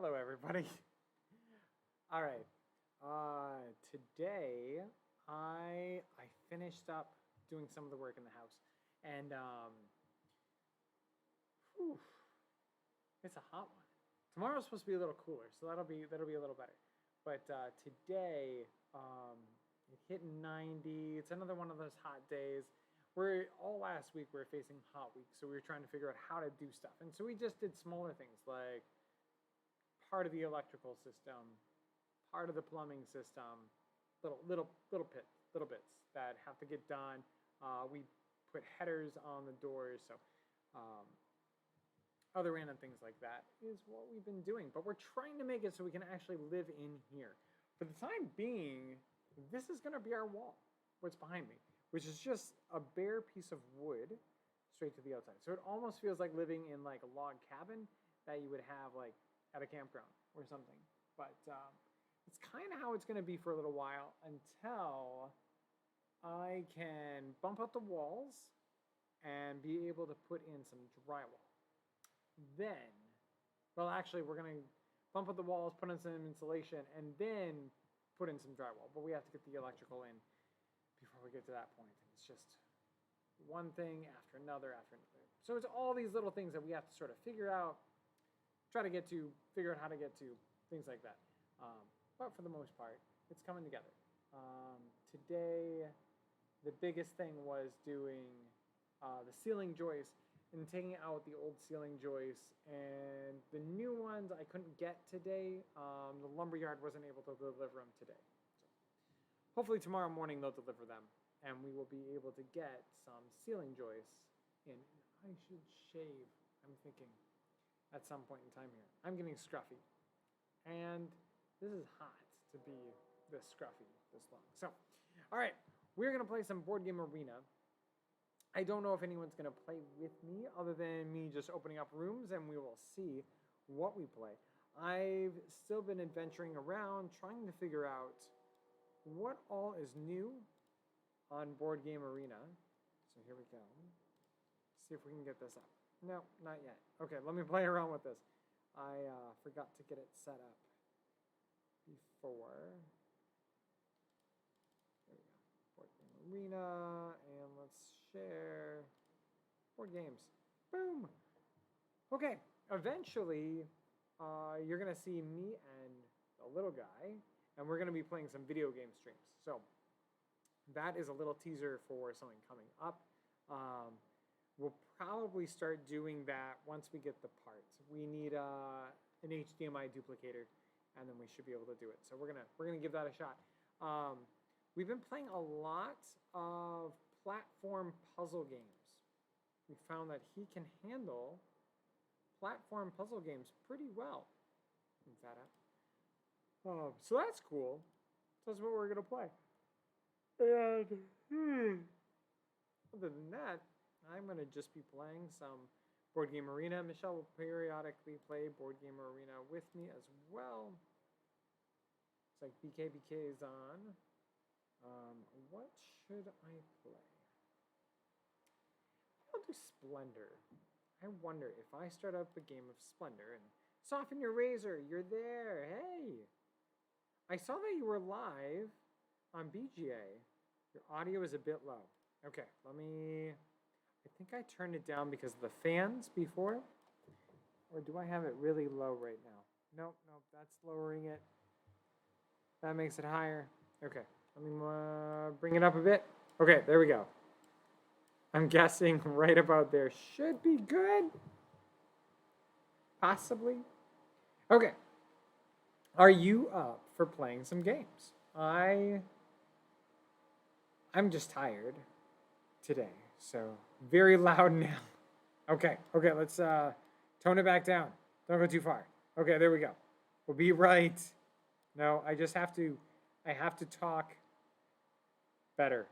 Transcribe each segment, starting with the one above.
Hello, everybody. All right. Today I finished up doing some of the work in the house, and whew, it's a hot one. Tomorrow's supposed to be a little cooler, so that'll be a little better. But today it hit 90. It's another one of those hot days. We're all last week we were facing hot week, so we were trying to figure out how to do stuff, and so we just did smaller things like part of the electrical system, part of the plumbing system, little bits that have to get done. We put headers on the doors, so um, other random things like that is what we've been doing. But we're trying to make it so we can actually live in here. For the time being, this is going to be our wall, what's behind me, which is just a bare piece of wood straight to the outside. So it almost feels like living in like a log cabin that you would have like at a campground or something. But it's kind of how it's going to be for a little while until I can bump out the walls and be able to put in some drywall. Then, well, actually, we're going to bump out the walls, put in some insulation, and then put in some drywall. But we have to get the electrical in before we get to that point. And it's just one thing after another after another. So it's all these little things that we have to sort of figure out, try to get to, figure out how to get to, things like that. But for the most part, it's coming together. Today, the biggest thing was doing the ceiling joists and taking out the old ceiling joists, and the new ones I couldn't get today. The lumberyard wasn't able to deliver them today. So hopefully tomorrow morning they'll deliver them, and we will be able to get some ceiling joists in. I should shave, I'm thinking, at some point in time here. I'm getting scruffy, and this is hot to be this scruffy this long. So, all right, we're gonna play some board game arena. I don't know if anyone's going to play with me other than me just opening up rooms, and we will see what we play. I've still been adventuring around trying to figure out what all is new on Board Game Arena. So here we go. See if we can get this up. No, not yet. Okay, let me play around with this. I forgot to get it set up before. Board Game Arena, and let's share board games. Boom. Okay, eventually you're gonna see me and the little guy, and we're gonna be playing some video game streams. So that is a little teaser for something coming up. We'll probably start doing that once we get the parts. We need an HDMI duplicator, and then we should be able to do it. So we're gonna give that a shot. We've been playing a lot of platform puzzle games. We found that he can handle platform puzzle games pretty well. Move that up. So that's cool. So that's what we're gonna play. And other than that, I'm gonna just be playing some Board Game Arena. Michelle will periodically play Board Game Arena with me as well. It's like BKBK is on. What should I play? I'll do Splendor. I wonder if I start up a game of Splendor and soften your razor. You're there. Hey. I saw that you were live on BGA. Your audio is a bit low. Okay, I think I turned it down because of the fans before. Or do I have it really low right now? Nope, that's lowering it. That makes it higher. Okay. Let me bring it up a bit. Okay, there we go. I'm guessing right about there should be good. Possibly. Okay. Are you up for playing some games? I'm just tired today, so very loud now. Okay, let's tone it back down. Don't go too far. Okay, there we go. We'll be right. No, I have to talk better.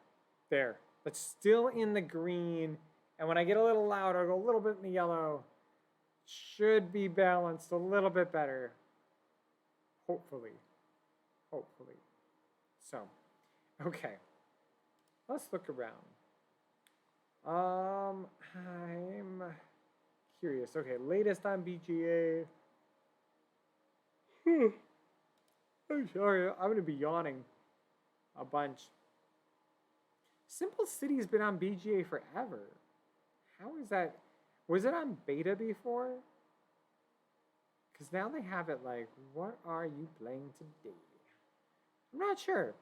There. But still in the green. And when I get a little loud, I'll go a little bit in the yellow. Should be balanced a little bit better. Hopefully. So, okay. Let's look around. I'm curious. Okay, latest on BGA. I'm sorry, I'm gonna be yawning a bunch. Simple City's been on BGA forever. How is that? Was it on beta before? Because now they have it like, what are you playing today? I'm not sure.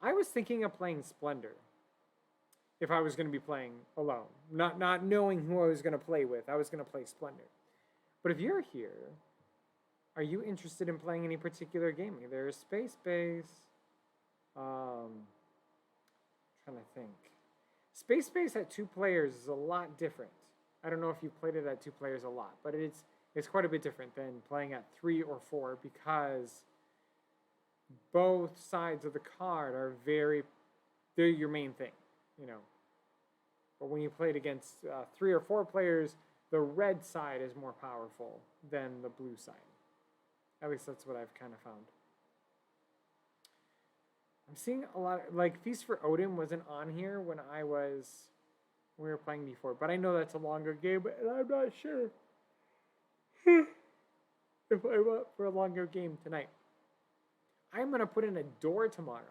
I was thinking of playing Splendor if I was going to be playing alone. Not knowing who I was going to play with. I was going to play Splendor. But if you're here, are you interested in playing any particular game? There's Space Base. Trying to think. Space Base at 2 players is a lot different. I don't know if you've played it at 2 players a lot, but it's quite a bit different than playing at 3 or 4 because both sides of the card are they're your main thing, you know. But when you play it against 3 or 4 players, the red side is more powerful than the blue side. At least that's what I've kind of found. I'm seeing a lot, like Feast for Odin wasn't on here when we were playing before, but I know that's a longer game, and I'm not sure if I want for a longer game tonight. I'm going to put in a door tomorrow,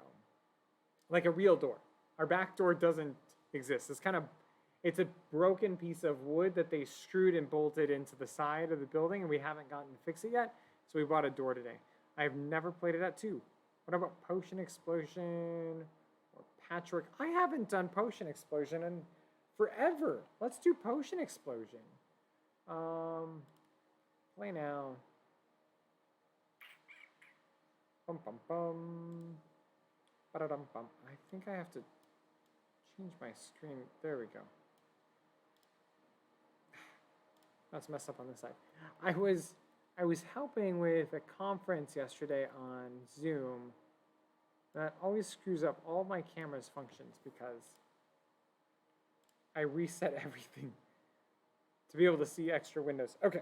like a real door. Our back door doesn't exist. It's a broken piece of wood that they screwed and bolted into the side of the building, and we haven't gotten to fix it yet, so we bought a door today. I've never played it at 2. What about Potion Explosion or Patchwork? I haven't done Potion Explosion in forever. Let's do Potion Explosion. Play now. Bum bum bum. Ba-da-dum bum. I think I have to change my screen. There we go. That's messed up on this side. I was helping with a conference yesterday on Zoom that always screws up all my camera's functions because I reset everything to be able to see extra windows. Okay,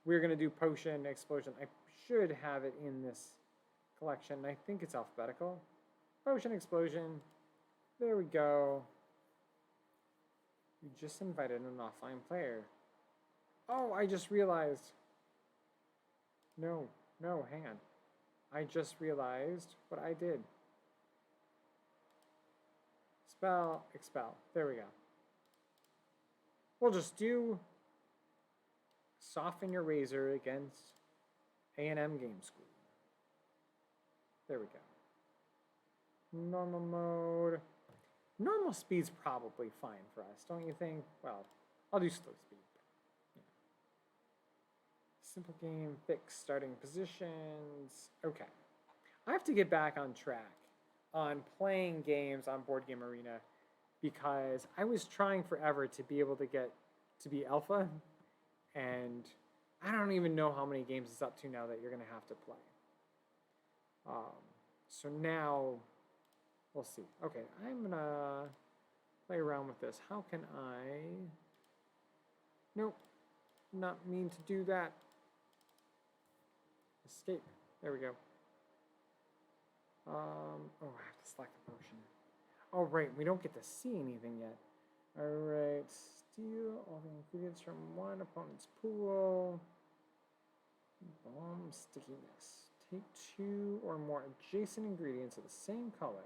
we're going to do Potion Explosion. I should have it in this collection. I think it's alphabetical. Potion Explosion. There we go. You just invited an offline player. Oh, I just realized. No, hang on. I just realized what I did. Spell, expel. There we go. We'll just do Soften Your Razor against A&M Game School. There we go. Normal mode. Normal speed's probably fine for us, don't you think? Well, I'll do slow speed. Simple game, fix starting positions. Okay. I have to get back on track on playing games on Board Game Arena because I was trying forever to be able to get to be alpha, and I don't even know how many games it's up to now that you're going to have to play. So now, we'll see. Okay, I'm going to play around with this. How can I... Nope, not mean to do that. Escape. There we go. Oh, I have to select the potion. Oh, right. We don't get to see anything yet. All right. Steal all the ingredients from one opponent's pool. Bomb stickiness. Take 2 or more adjacent ingredients of the same color.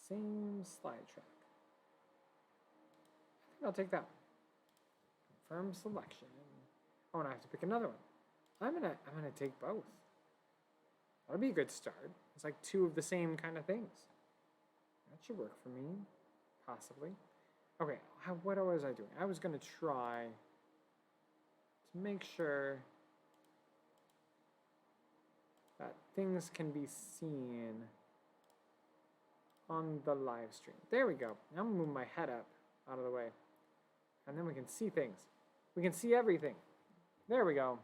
Same slide track. I think I'll take that one. Confirm selection. Oh, and I have to pick another one. I'm gonna take both. That'll be a good start. It's like 2 of the same kind of things. That should work for me, possibly. Okay, what was I doing? I was gonna try to make sure that things can be seen on the live stream. There we go. Now I'm gonna move my head up out of the way, and then we can see things. We can see everything. There we go.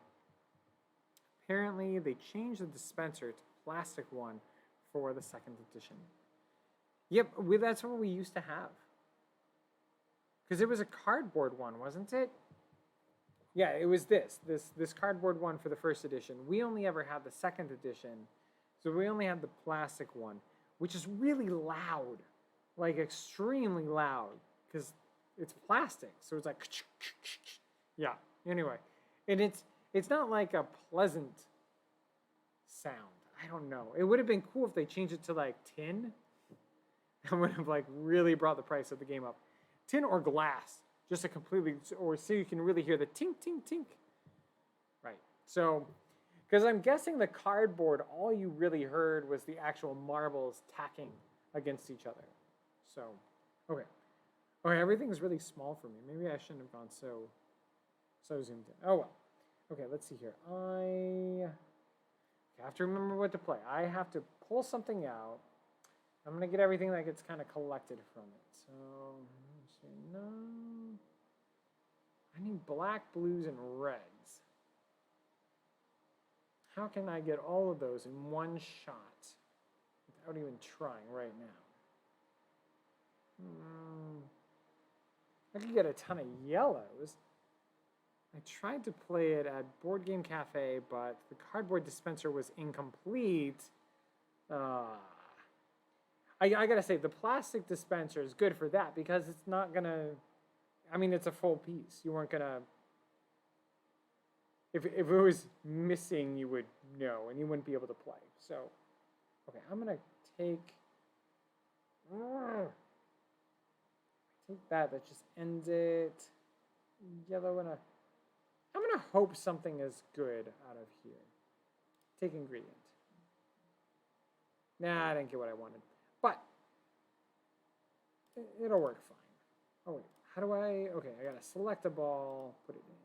Apparently, they changed the dispenser to plastic one for the 2nd edition. Yep, that's what we used to have. Because it was a cardboard one, wasn't it? Yeah, it was this cardboard one for the 1st edition. We only ever had the 2nd edition, so we only had the plastic one, which is really loud, like extremely loud, because it's plastic. So it's like, yeah. Anyway, and it's not like a pleasant sound. I don't know. It would have been cool if they changed it to like tin. That would have like really brought the price of the game up. Tin or glass, just a completely, or so you can really hear the tink, tink, tink. Right. So, because I'm guessing the cardboard, all you really heard was the actual marbles tacking against each other. So, okay. Okay, everything's really small for me. Maybe I shouldn't have gone so zoomed in. Oh well. Okay, let's see here. I have to remember what to play. I have to pull something out. I'm gonna get everything that gets kind of collected from it. So let's see. No, I need black, blues, and reds. How can I get all of those in one shot without even trying right now? I could get a ton of yellows. I tried to play it at Board Game Cafe, but the cardboard dispenser was incomplete. I gotta say, the plastic dispenser is good for that because it's not gonna, I mean, it's a full piece. You weren't gonna, if it was missing, you would know and you wouldn't be able to play. So, okay, I'm gonna take that just ends it. Yellow and I'm gonna hope something is good out of here. Take ingredient. Nah, I didn't get what I wanted. But it'll work fine. Oh wait, how do I, okay, I gotta select a ball, put it in.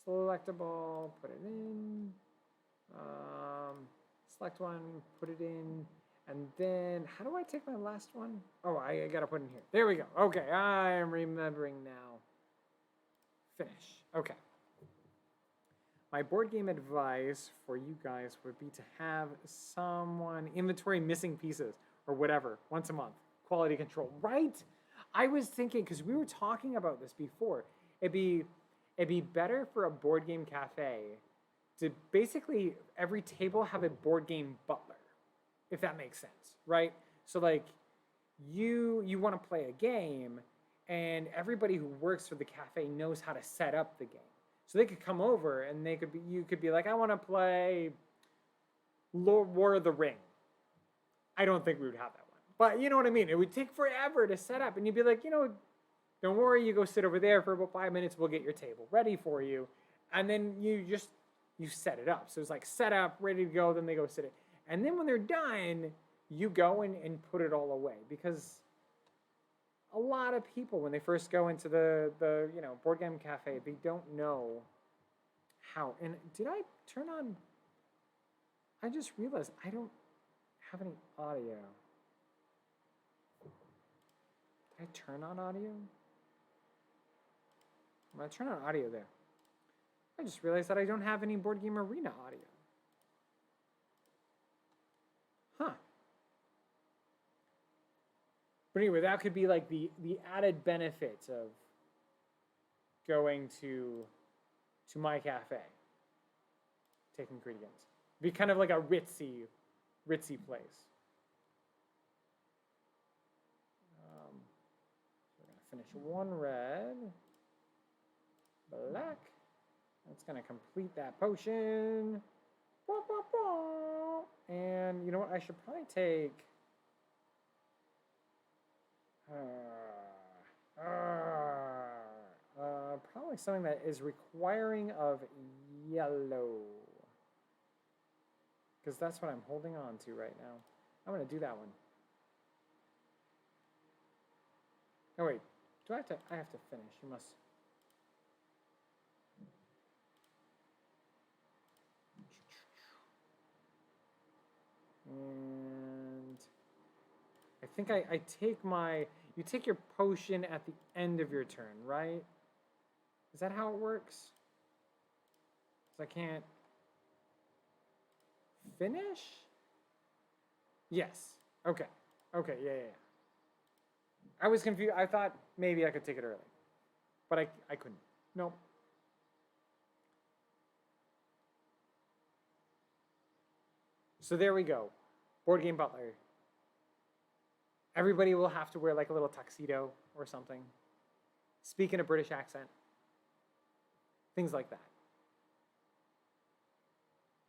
Select a ball, put it in. Select one, put it in. And then, how do I take my last one? Oh, I gotta put it in here. There we go. Okay, I am remembering now. Finish. Okay. My board game advice for you guys would be to have someone inventory missing pieces or whatever once a month. Quality control, right? I was thinking, because we were talking about this before, it'd be better for a board game cafe to basically every table have a board game butler, if that makes sense, right? So like you want to play a game and everybody who works for the cafe knows how to set up the game. So they could come over and you could be like, I want to play War of the Ring. I don't think we would have that one. But you know what I mean? It would take forever to set up. And you'd be like, don't worry, you go sit over there for about 5 minutes, we'll get your table ready for you. And then you set it up. So it's like set up, ready to go, then they go sit it. And then when they're done, you go and put it all away. Because a lot of people, when they first go into the board game cafe, they don't know how. And did I turn on? I just realized I don't have any audio. Did I turn on audio? I'm gonna turn on audio there. I just realized that I don't have any Board Game Arena audio. Huh. But anyway, that could be like the added benefits of going to my cafe. Take ingredients. Be kind of like a ritzy place. So we're gonna finish one red, black. That's gonna complete that potion. And you know what? I should probably take. Probably something that is requiring of yellow. Because that's what I'm holding on to right now. I'm going to do that one. Oh, wait. Do I have to? I have to finish. You must. And I think I take my. You take your potion at the end of your turn, right? Is that how it works? Because I can't finish? Yes. Okay. Okay, yeah. I was confused. I thought maybe I could take it early. But I couldn't. Nope. So there we go. Board Game Butler. Everybody will have to wear like a little tuxedo or something. Speak in a British accent. Things like that.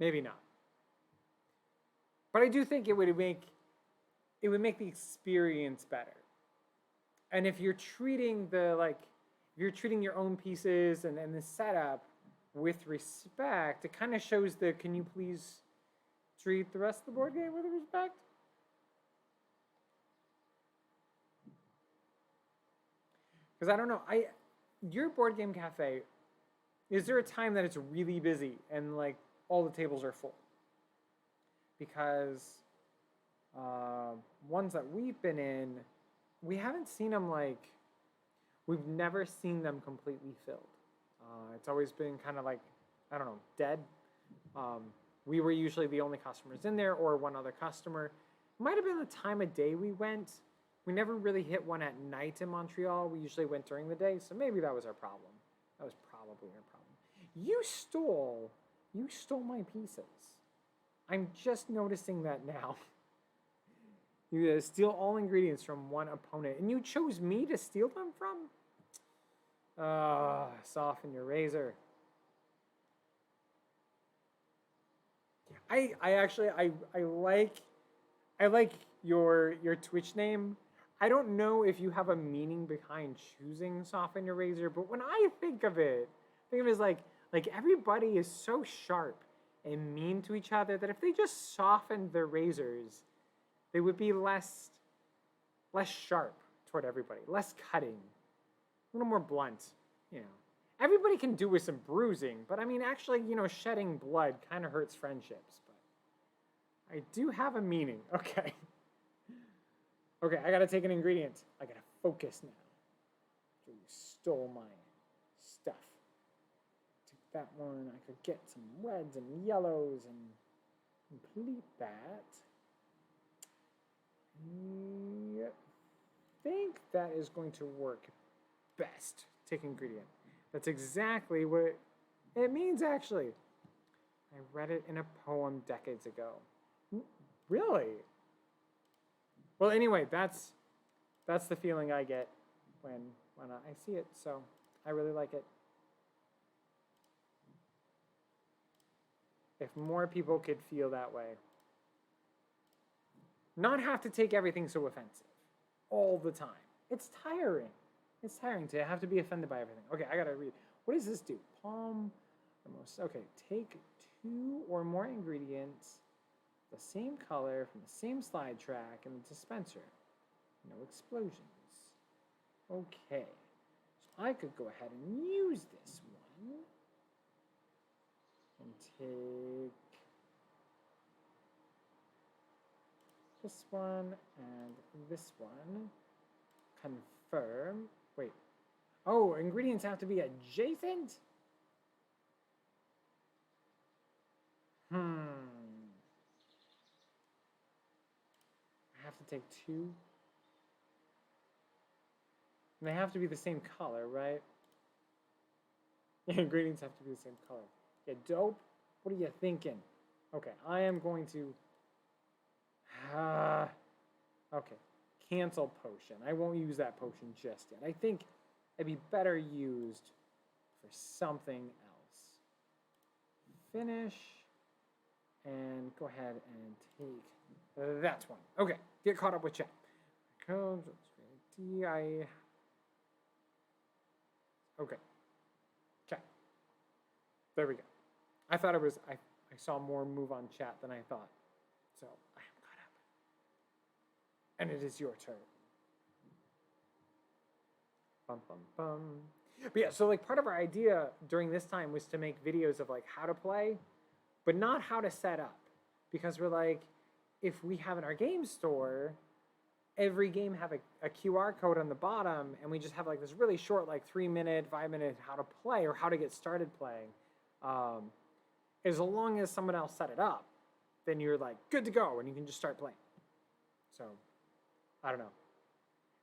Maybe not. But I do think it would make the experience better. And if you're treating if you're treating your own pieces and the setup with respect, it kind of shows the can you please treat the rest of the board game with respect? Because I don't know, your board game cafe, is there a time that it's really busy and like all the tables are full? Because ones that we've been in, we haven't seen them we've never seen them completely filled. It's always been kind of like, I don't know, dead. We were usually the only customers in there or one other customer. Might have been the time of day we went. We never really hit one at night in Montreal. We usually went during the day, so maybe that was our problem. That was probably our problem. You stole my pieces. I'm just noticing that now. You steal all ingredients from one opponent, and you chose me to steal them from? Soften your razor. I like your Twitch name. I don't know if you have a meaning behind choosing Soften Your Razor, but when I think of it as like everybody is so sharp and mean to each other that if they just softened their razors, they would be less sharp toward everybody, less cutting, a little more blunt, you know. Everybody can do with some bruising, but I mean, actually, you know, shedding blood kind of hurts friendships, but I do have a meaning. Okay. Okay, I gotta take an ingredient. I gotta focus now. So you stole my stuff. Take that one. I could get some reds and yellows and complete that. I think that is going to work best. Take ingredient. That's exactly what it means, actually. I read it in a poem decades ago. Really? Well, anyway, that's the feeling I get when I see it, so I really like it. If more people could feel that way. Not have to take everything so offensive all the time. It's tiring. It's tiring to have to be offended by everything. Okay, I gotta read. What does this do? Palm, okay, take 2 or more ingredients, the same color from the same slide track in the dispenser. No explosions. Okay, so I could go ahead and use this one and take this one and this one. Confirm. Wait. Oh, ingredients have to be adjacent? I have to take 2. And they have to be the same color, right? Yeah, ingredients have to be the same color. Yeah, dope. What are you thinking? Okay, I am going to... okay, cancel potion. I won't use that potion just yet. I think it'd be better used for something else. Finish. And go ahead and take that one. Okay, get caught up with chat. Codes, DI. Okay. Chat. There we go. I thought it was, I saw more move on chat than I thought. So I am caught up. And it is your turn. Bum, bum, bum. But yeah, so like part of our idea during this time was to make videos of like how to play, but not how to set up. Because we're like, if we have in our game store, every game have a QR code on the bottom, and we just have like this really short, like 3-minute, 5-minute how to play or how to get started playing. As long as someone else set it up, then you're like good to go and you can just start playing. So, I don't know.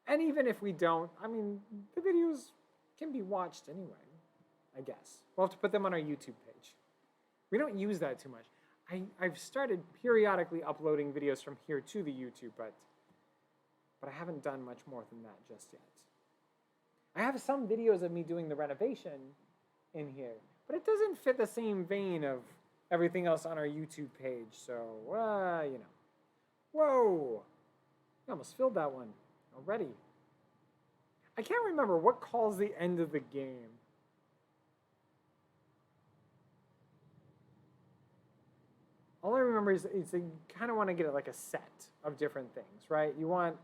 And even if we don't, I mean, the videos can be watched anyway, I guess. We'll have to put them on our YouTube page. We don't use that too much. I've started periodically uploading videos from here to the YouTube, but I haven't done much more than that just yet. I have some videos of me doing the renovation in here, but it doesn't fit the same vein of everything else on our YouTube page, so, you know. Whoa! I almost filled that one already. I can't remember what calls the end of the game. All I remember is you kind of want to get like a set of different things, right? You want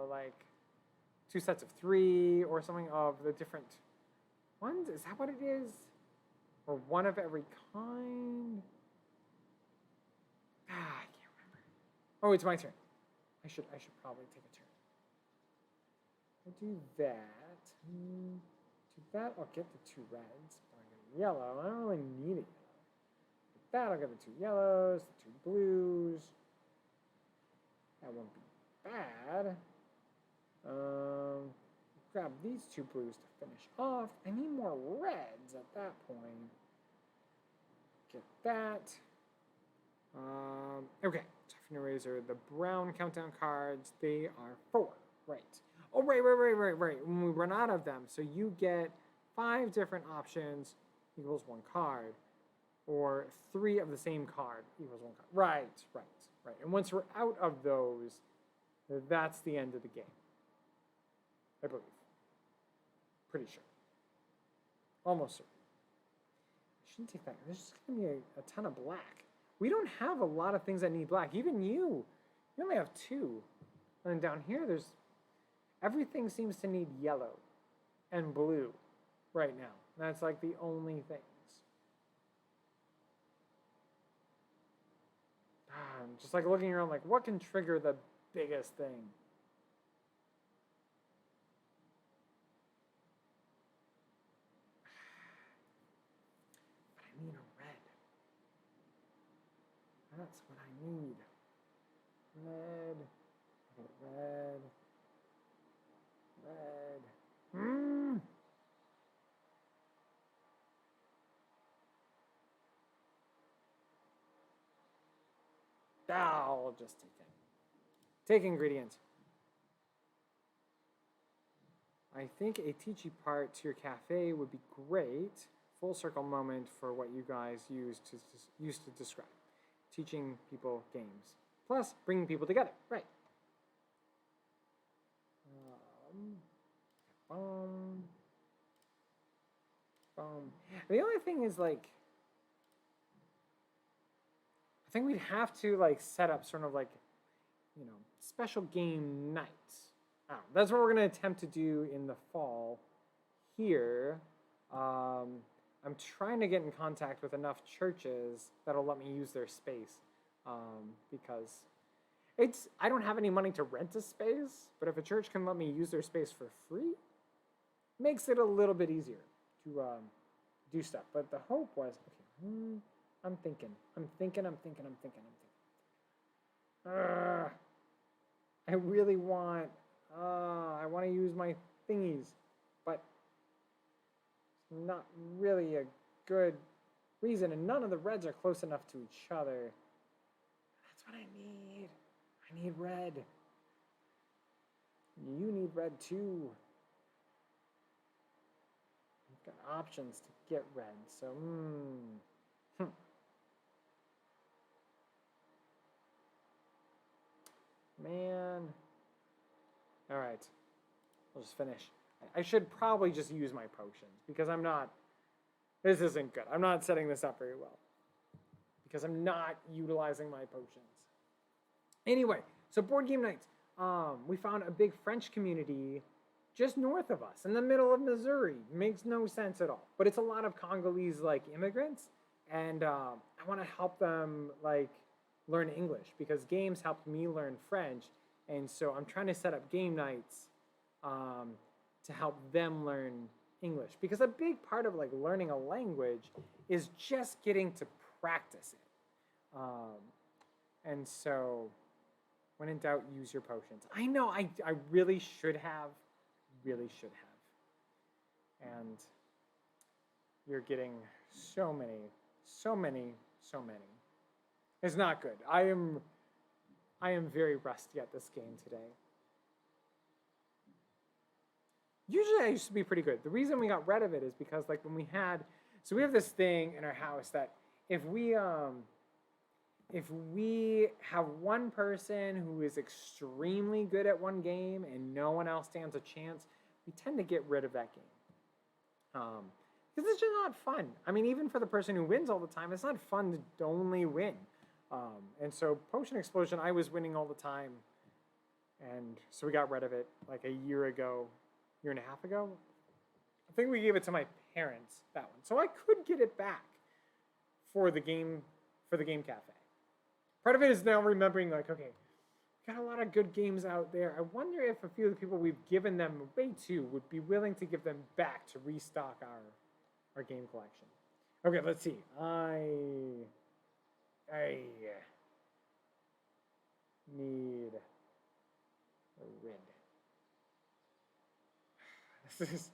like 2 sets of 3 or something of the different ones. Is that what it is? Or one of every kind? I can't remember. Oh, it's my turn. I should probably take a turn. I'll do that. Do that. I'll get the 2 reds. I'll get a yellow. I don't really need it. With that, I'll get the 2 yellows, the 2 blues. That won't be bad. Grab these 2 blues to finish off. I need more reds at that point. Get that. Okay, toughen eraser. The brown countdown cards, they are 4. Right. Oh, right. When we run out of them, so you get 5 different options equals 1 card, or 3 of the same card equals 1 card. Right. And once we're out of those, that's the end of the game. I believe. Pretty sure. Almost certain. I shouldn't take that. There's just going to be a ton of black. We don't have a lot of things that need black. Even you only have 2. And then down here, everything seems to need yellow and blue right now. That's like the only things. I'm just like looking around like, what can trigger the biggest thing? But I need a red. That's what I need. Red. I'll just take it. Take ingredient. I think a teachy part to your cafe would be great. Full circle moment for what you guys used to describe. Teaching people games. Plus, bringing people together. Right. The only thing is like, I think we'd have to like set up sort of like, special game nights. That's what we're going to attempt to do in the fall here. I'm trying to get in contact with enough churches that'll let me use their space because I don't have any money to rent a space, but if a church can let me use their space for free, makes it a little bit easier to do stuff. But the hope was, okay, I'm thinking. I really want, I want to use my thingies, but it's not really a good reason, and none of the reds are close enough to each other. That's what I need. I need red. You need red too. I've got options to get red, so Man. All right. I'll just finish. I should probably just use my potions because this isn't good. I'm not setting this up very well because I'm not utilizing my potions. Anyway, so board game nights. We found a big French community just north of us in the middle of Missouri. Makes no sense at all. But it's a lot of Congolese like immigrants, and I want to help them like learn English because games helped me learn French, and so I'm trying to set up game nights to help them learn English because a big part of like learning a language is just getting to practice it, and so when in doubt, use your potions. I know I really should have, and you're getting so many. It's not good. I am very rusty at this game today. Usually I used to be pretty good. The reason we got rid of it is because like when we have this thing in our house that if if we have one person who is extremely good at one game and no one else stands a chance, we tend to get rid of that game. Because it's just not fun. I mean, even for the person who wins all the time, it's not fun to only win. And so Potion Explosion, I was winning all the time. And so we got rid of it like a year ago, year and a half ago. I think we gave it to my parents, that one. So I could get it back for the game cafe. Part of it is now remembering, like, okay, got a lot of good games out there. I wonder if a few of the people we've given them away to would be willing to give them back to restock our game collection. Okay, let's see. I need a red. This is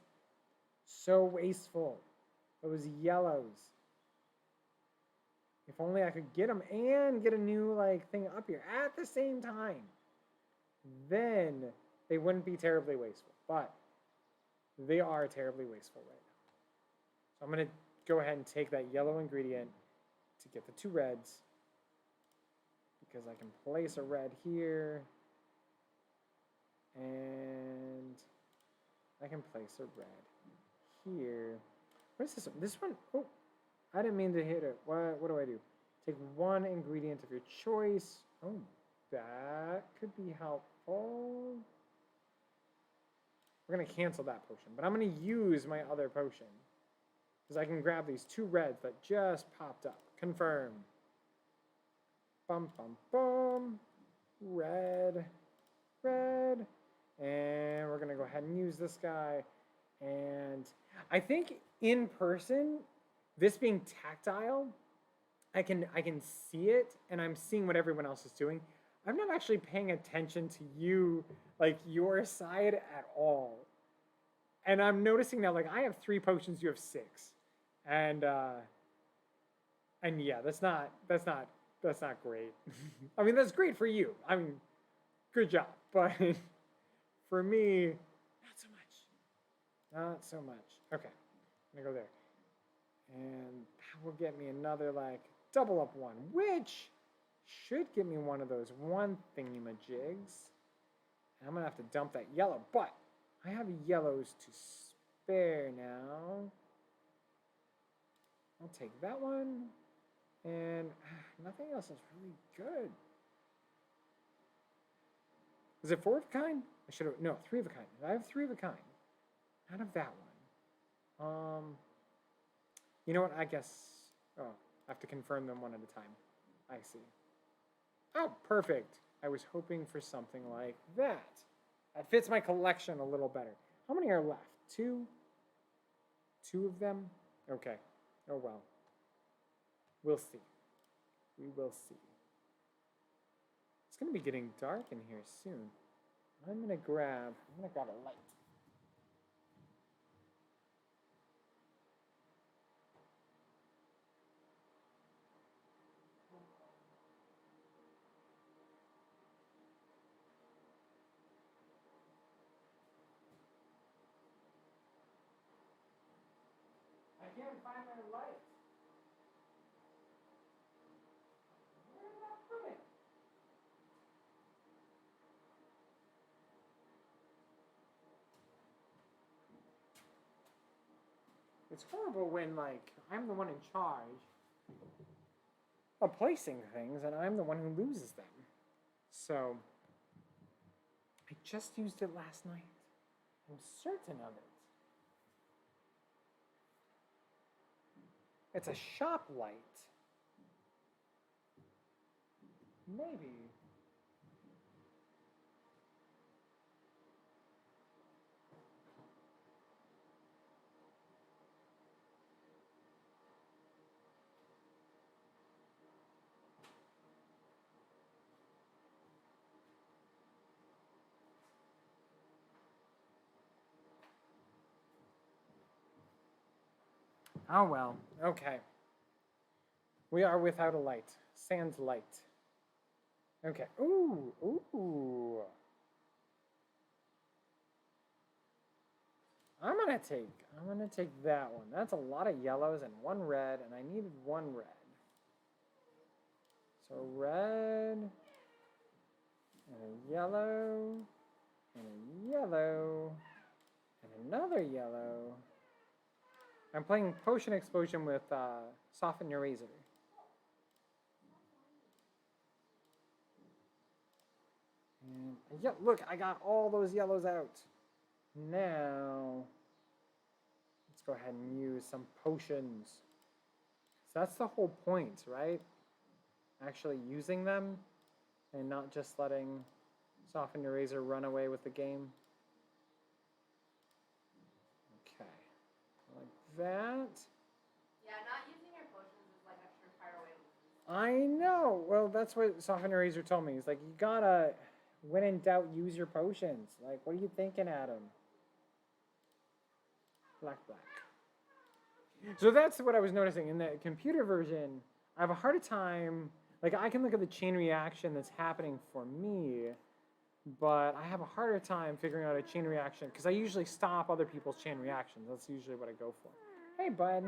so wasteful. Those yellows. If only I could get them and get a new like thing up here at the same time. Then they wouldn't be terribly wasteful. But they are terribly wasteful right now. So I'm going to go ahead and take that yellow ingredient to get the 2 reds. Because I can place a red here. And I can place a red here. What is this one? This one? Oh, I didn't mean to hit it. What do I do? Take 1 ingredient of your choice. Oh, that could be helpful. We're going to cancel that potion, but I'm going to use my other potion. Because I can grab these 2 reds that just popped up. Confirm. Bum, bum, bum. Red. Red. And we're going to go ahead and use this guy. And I think in person, this being tactile, I can see it, and I'm seeing what everyone else is doing. I'm not actually paying attention to you, like your side at all. And I'm noticing now, like I have 3 potions, you have 6, and yeah, that's not great. I mean, that's great for you. I mean, good job, but for me, not so much. Not so much. Okay, I'm gonna go there. And that will get me another, like, double up one, which should get me one of those 1 thingy-majigs. And I'm going to have to dump that yellow, but I have yellows to spare now. I'll take that one. And nothing else is really good. Is it 4 of a kind? I should have, no, 3 of a kind. I have 3 of a kind. Out of that one. You know what? I guess, oh, I have to confirm them one at a time. I see. Oh, perfect. I was hoping for something like that. That fits my collection a little better. How many are left? 2? 2 of them? Okay. Oh, well. We'll see. We will see. It's going to be getting dark in here soon. I'm going to grab a light. I can't find my light. Where did that put it? It's horrible when, like, I'm the one in charge of placing things and I'm the one who loses them. So, I just used it last night. I'm certain of it. It's a shop light. Maybe. Oh well, okay. We are without a light. Sans light. Okay. Ooh, ooh. I'm gonna take that one. That's a lot of yellows and 1 red, and I needed 1 red. So red, and a yellow, and a yellow, and another yellow. I'm playing Potion Explosion with Soften Your Razor. And yeah, look, I got all those yellows out. Now, let's go ahead and use some potions. So that's the whole point, right? Actually using them and not just letting Soften Your Razor run away with the game. Okay, like that. Yeah, not using your potions is like a surefire way to lose. I know. Well, that's what Soften Your Razor told me. He's like, you gotta, when in doubt, use your potions. Like, what are you thinking, Adam? Black. So that's what I was noticing. In the computer version, I have a harder time, like I can look at the chain reaction that's happening for me, but I have a harder time figuring out a chain reaction because I usually stop other people's chain reactions. That's usually what I go for. Hey, bud.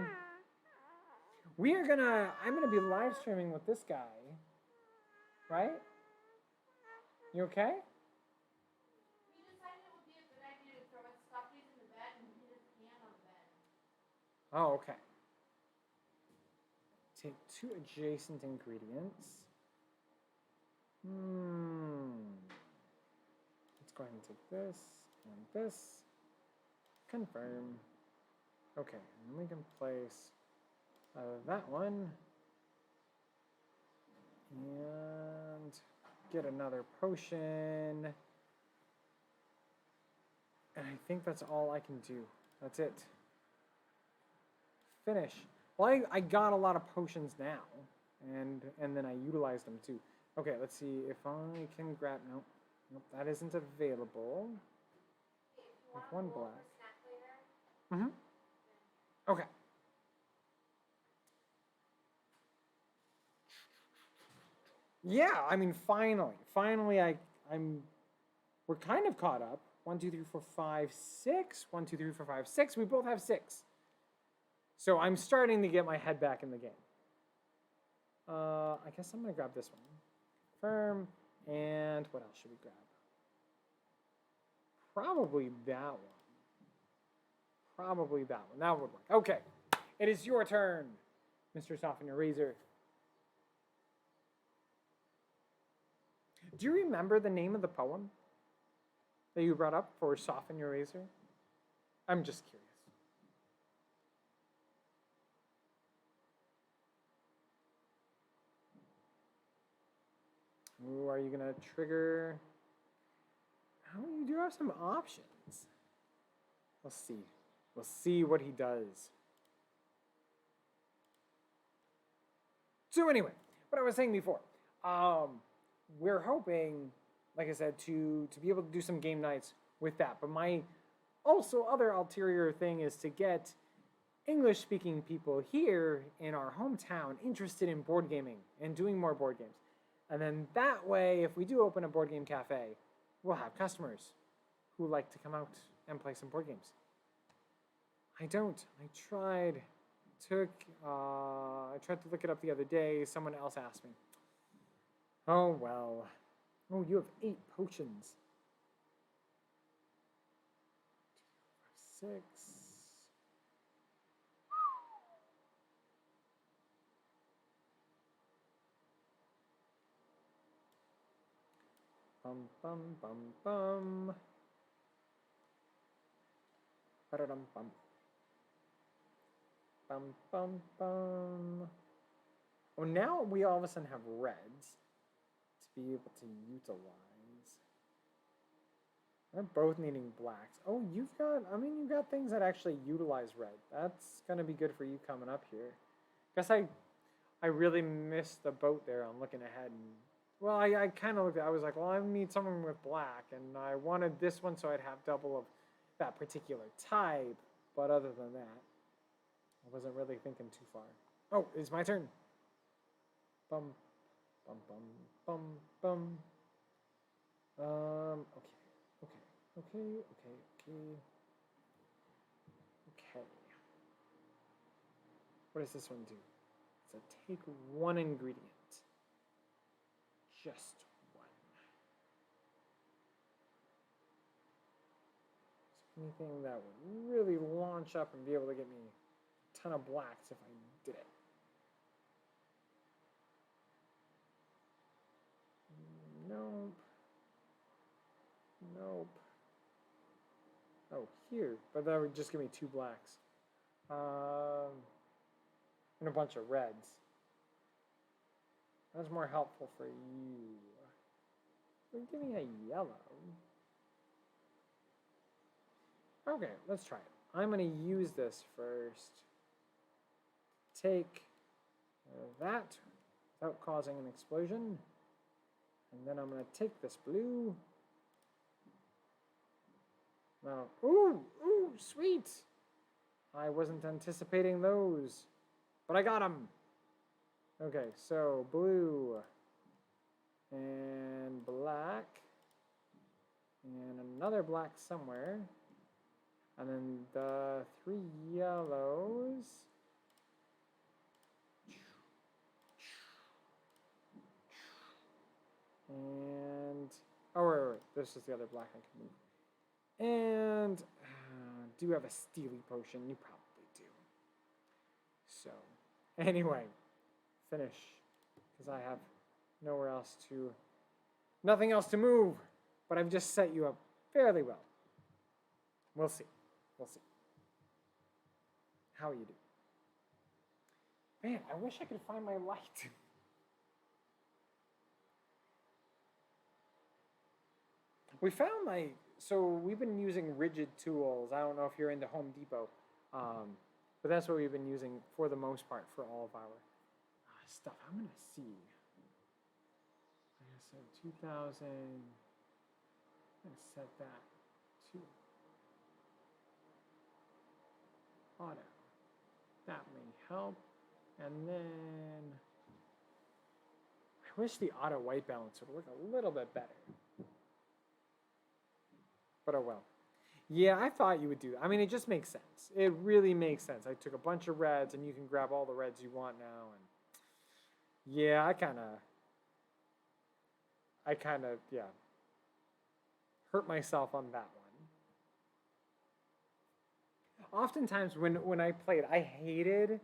I'm gonna be live streaming with this guy, right? You okay? We decided it would be a good idea to throw his stuffies in the bed and hit his hand on the bed. Oh, okay. Take 2 adjacent ingredients. Let's go ahead and take this and this. Confirm. Okay, and then we can place that one. And get another potion. And I think that's all I can do. That's it. Finish. Well, I got a lot of potions now, and then I utilized them too. Okay, let's see if I can grab. Nope, that isn't available. With one black. Okay. Yeah, I mean, finally, we're kind of caught up. 1, 2, 3, 4, 5, 6. 1, 2, 3, 4, 5, 6. We both have 6. So I'm starting to get my head back in the game. I guess I'm gonna grab this one. Confirm. And what else should we grab? Probably that one. Probably that one. That would work. Okay. It is your turn, Mr. Soften Your Razor. Do you remember the name of the poem that you brought up for Soften Your Razor? I'm just curious. Ooh, are you gonna trigger? Oh, you do have some options. We'll see. We'll see what he does. So anyway, what I was saying before, we're hoping, like I said, to be able to do some game nights with that. But my also other ulterior thing is to get English-speaking people here in our hometown interested in board gaming and doing more board games. And then that way, if we do open a board game cafe, we'll have customers who like to come out and play some board games. I don't. I tried to look it up the other day. Someone else asked me. Oh, well. Oh, you have 8 potions. 2, 5, 6. Bum, bum, bum. Ba-da-dum, bum. Bum, bum, bum. Oh, now we all of a sudden have reds to be able to utilize. We're both needing blacks. Oh, you've got things that actually utilize red. That's going to be good for you coming up here. Guess I really missed the boat there on looking ahead. And, well, I kind of looked at it. I was like, well, I need someone with black. And I wanted this one so I'd have double of that particular type. But other than that, I wasn't really thinking too far. Oh, it's my turn. Bum, bum, bum, bum, bum. Okay. What does this one do? It's a take 1 ingredient. just one. So anything that would really launch up and be able to get me a ton of blacks if I did it. Nope. Nope. Oh, here. But that would just give me 2 blacks. And a bunch of reds. That's more helpful for you. So give me a yellow. Okay, let's try it. I'm going to use this first. Take that without causing an explosion. And then I'm going to take this blue. Now, ooh, sweet. I wasn't anticipating those, but I got them. Okay, so blue and black and another black somewhere. And then the 3 yellows. And, oh, wait, this is the other black I can move. And, do you have a Steely potion? You probably do. So, anyway, finish. Because I have nowhere else to, nothing else to move. But I've just set you up fairly well. We'll see. We'll see. How you do. Man, I wish I could find my light. We found so we've been using rigid tools. I don't know if you're into Home Depot, but that's what we've been using for the most part for all of our stuff. I'm going to see. Like I said, 2000. I'm going to set that to auto. That may help. And then I wish the auto white balance would look a little bit better. But oh well. Yeah, I thought you would do that. I mean, it just makes sense. It really makes sense. I took a bunch of reds, and you can grab all the reds you want now. And yeah, I kind of, yeah, hurt myself on that one. Oftentimes when I played, I hated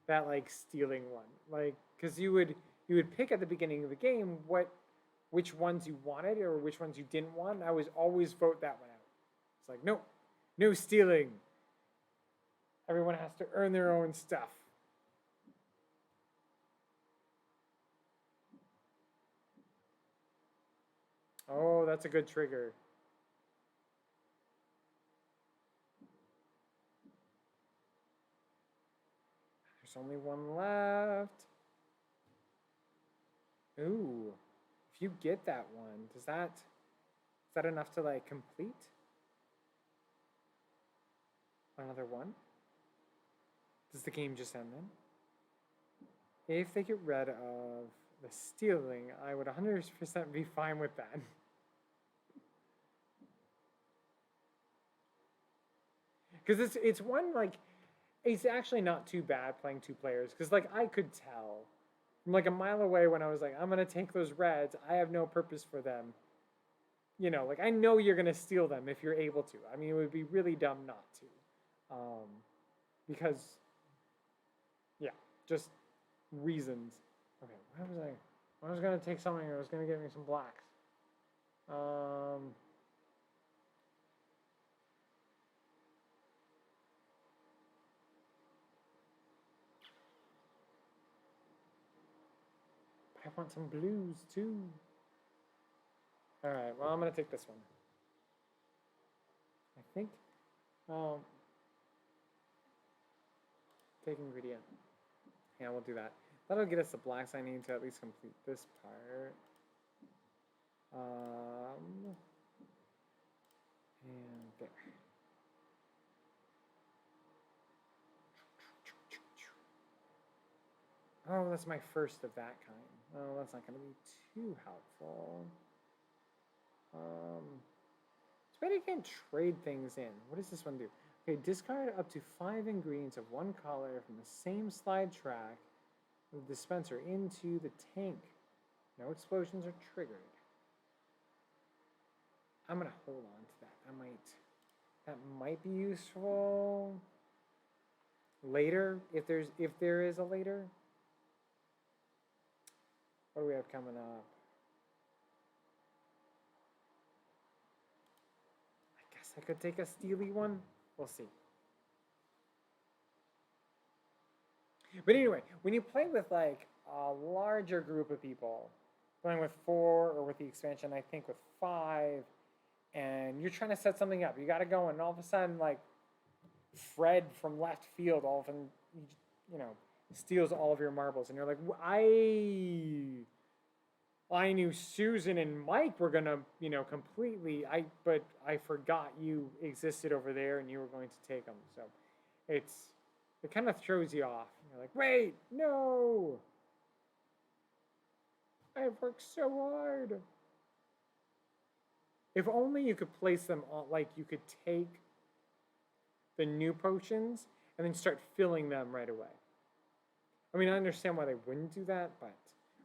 that like stealing one, like because you would pick at the beginning of the game which ones you wanted or which ones you didn't want. And I was always vote that one out. It's like, no, no stealing. Everyone has to earn their own stuff. Oh, that's a good trigger. There's only one left. Ooh, if you get that one, is that enough to like complete? Another one? Does the game just end then? If they get rid of the stealing, I would 100% be fine with that. Because it's one, like, it's actually not too bad playing 2 players. Because, like, I could tell from, like, a mile away when I was like, I'm going to take those reds. I have no purpose for them. You know, like, I know you're going to steal them if you're able to. I mean, it would be really dumb not to. Because, yeah, just reasons. Okay, where was I? I was going to take something. I was going to get me some blacks. I want some blues too. All right, well, I'm going to take this one. I think. Take ingredient. Yeah, we'll do that. That'll get us the blacks I need to at least complete this part. And there. Oh, that's my first of that kind. Oh, that's not going to be too helpful. It's better you can trade things in. What does this one do? Okay, discard up to 5 ingredients of one color from the same slide track with the dispenser into the tank. No explosions are triggered. I'm gonna hold on to that. That might be useful later if there is a later. What do we have coming up? I guess I could take a steely one. We'll see. But anyway, when you play with like a larger group of people, playing with 4 or with the expansion, I think with 5, and you're trying to set something up, you got to go, and all of a sudden, like Fred from left field, all of a sudden, you know, steals all of your marbles, and you're like, I knew Susan and Mike were gonna, you know, but I forgot you existed over there, and you were going to take them. So, it kind of throws you off. You're like, wait, no, I've worked so hard. If only you could place them on, like you could take the new potions and then start filling them right away. I mean, I understand why they wouldn't do that, but,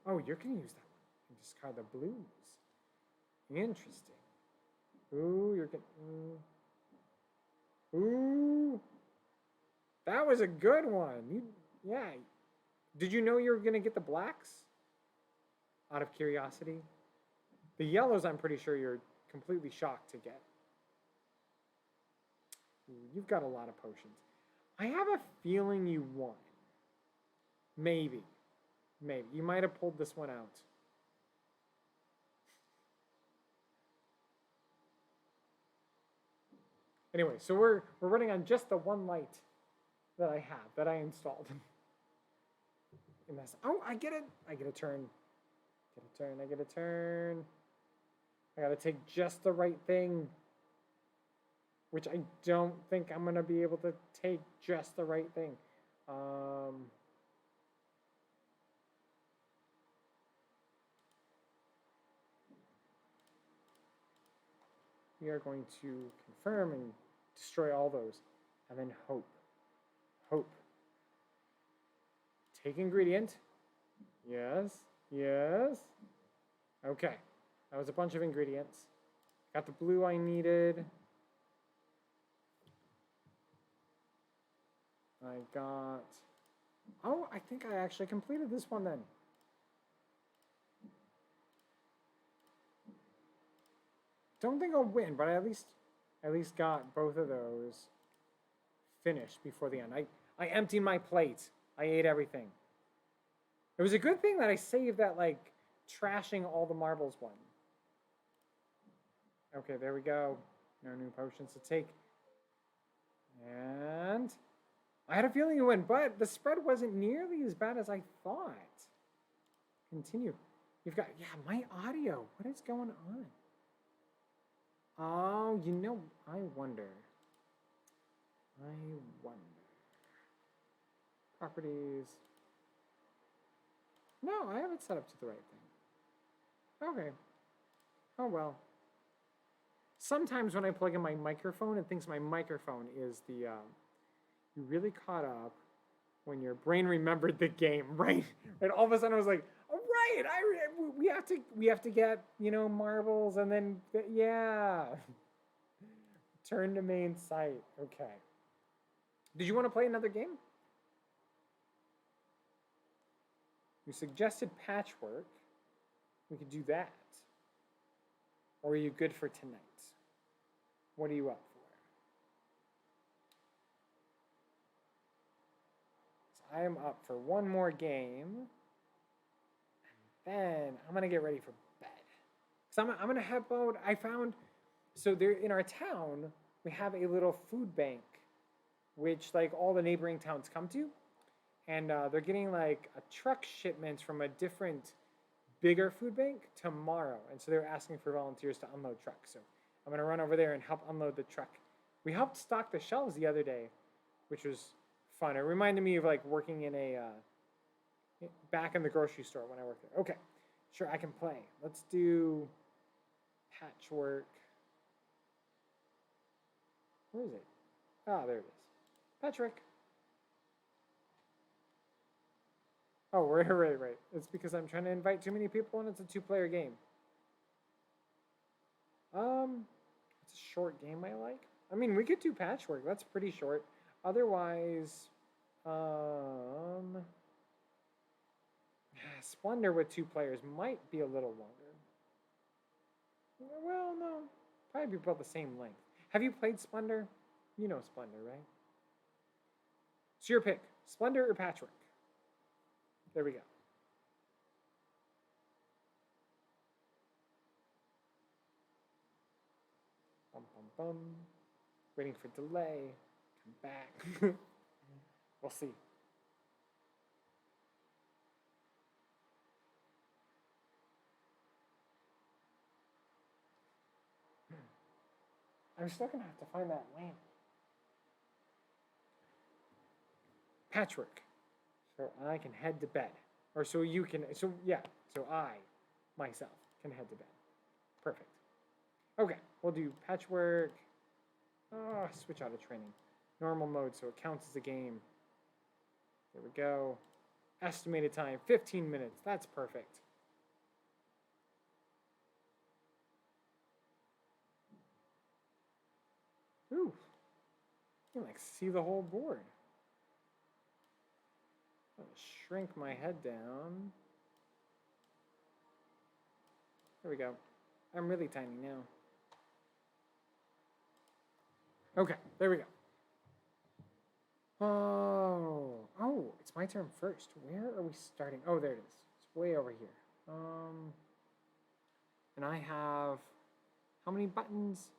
oh, you're going to use that one and discard the blues. Interesting. Ooh, you're going to, ooh, that was a good one. Yeah. Did you know you were going to get the blacks? Out of curiosity? The yellows, I'm pretty sure you're completely shocked to get. Ooh, you've got a lot of potions. I have a feeling you won. Maybe. You might have pulled this one out. Anyway, so we're running on just the one light that I have, that I installed. And that's, oh, I get it. I get a turn. I get a turn. I gotta take just the right thing, which I don't think I'm gonna be able to take just the right thing. We are going to confirm and destroy all those, and then hope. Take ingredient. Yes. Okay, that was a bunch of ingredients. Got the blue I needed. I got, oh, I think I actually completed this one then. Don't think I'll win, but I at least got both of those finished before the end. I emptied my plate. I ate everything. It was a good thing that I saved that, like, trashing all the marbles one. Okay, there we go. No new potions to take. And I had a feeling you win, but the spread wasn't nearly as bad as I thought. Continue. You've got, yeah, my audio. What is going on? Oh, you know, I wonder. Properties. No, I have it set up to the right thing. Okay. Oh, well. Sometimes when I plug in my microphone, it thinks my microphone is the, you really caught up when your brain remembered the game, right? And all of a sudden I was like, oh, right, we have to get, you know, marbles, and then, yeah. Turn to main site. Okay. Did you want to play another game? You suggested patchwork. We could do that. Or are you good for tonight? What are you up for? So I am up for one more game. And then I'm going to get ready for bed. So I'm going to head out. I found, so there in our town, we have a little food bank, which like all the neighboring towns come to. And they're getting like a truck shipment from a different, bigger food bank tomorrow. And so they're asking for volunteers to unload trucks. So I'm going to run over there and help unload the truck. We helped stock the shelves the other day, which was fun. It reminded me of like working in a, back in the grocery store when I worked there. Okay, sure, I can play. Let's do patchwork. Where is it? Ah, there it is. Patchwork. Oh, right. It's because I'm trying to invite too many people and it's a two-player game. It's a short game I like. I mean, we could do Patchwork. That's pretty short. Otherwise, Splendor with 2 players might be a little longer. Well, no. Probably be about the same length. Have you played Splendor? You know Splendor, right? It's your pick. Splendor or Patchwork? There we go. Bum, bum, bum. Waiting for delay. Come back. We'll see. I'm still gonna have to find that lamp. Patchwork. So I can head to bed. Or so you can, so yeah, so I, myself, can head to bed. Perfect. Okay, we'll do Patchwork. Oh, switch out of training. Normal mode, so it counts as a game. There we go. Estimated time, 15 minutes. That's perfect. Ooh. You can like see the whole board. I'll shrink my head down. There we go. I'm really tiny now. Okay, there we go. Oh, it's my turn first. Where are we starting? Oh, there it is. It's way over here. And I have how many buttons?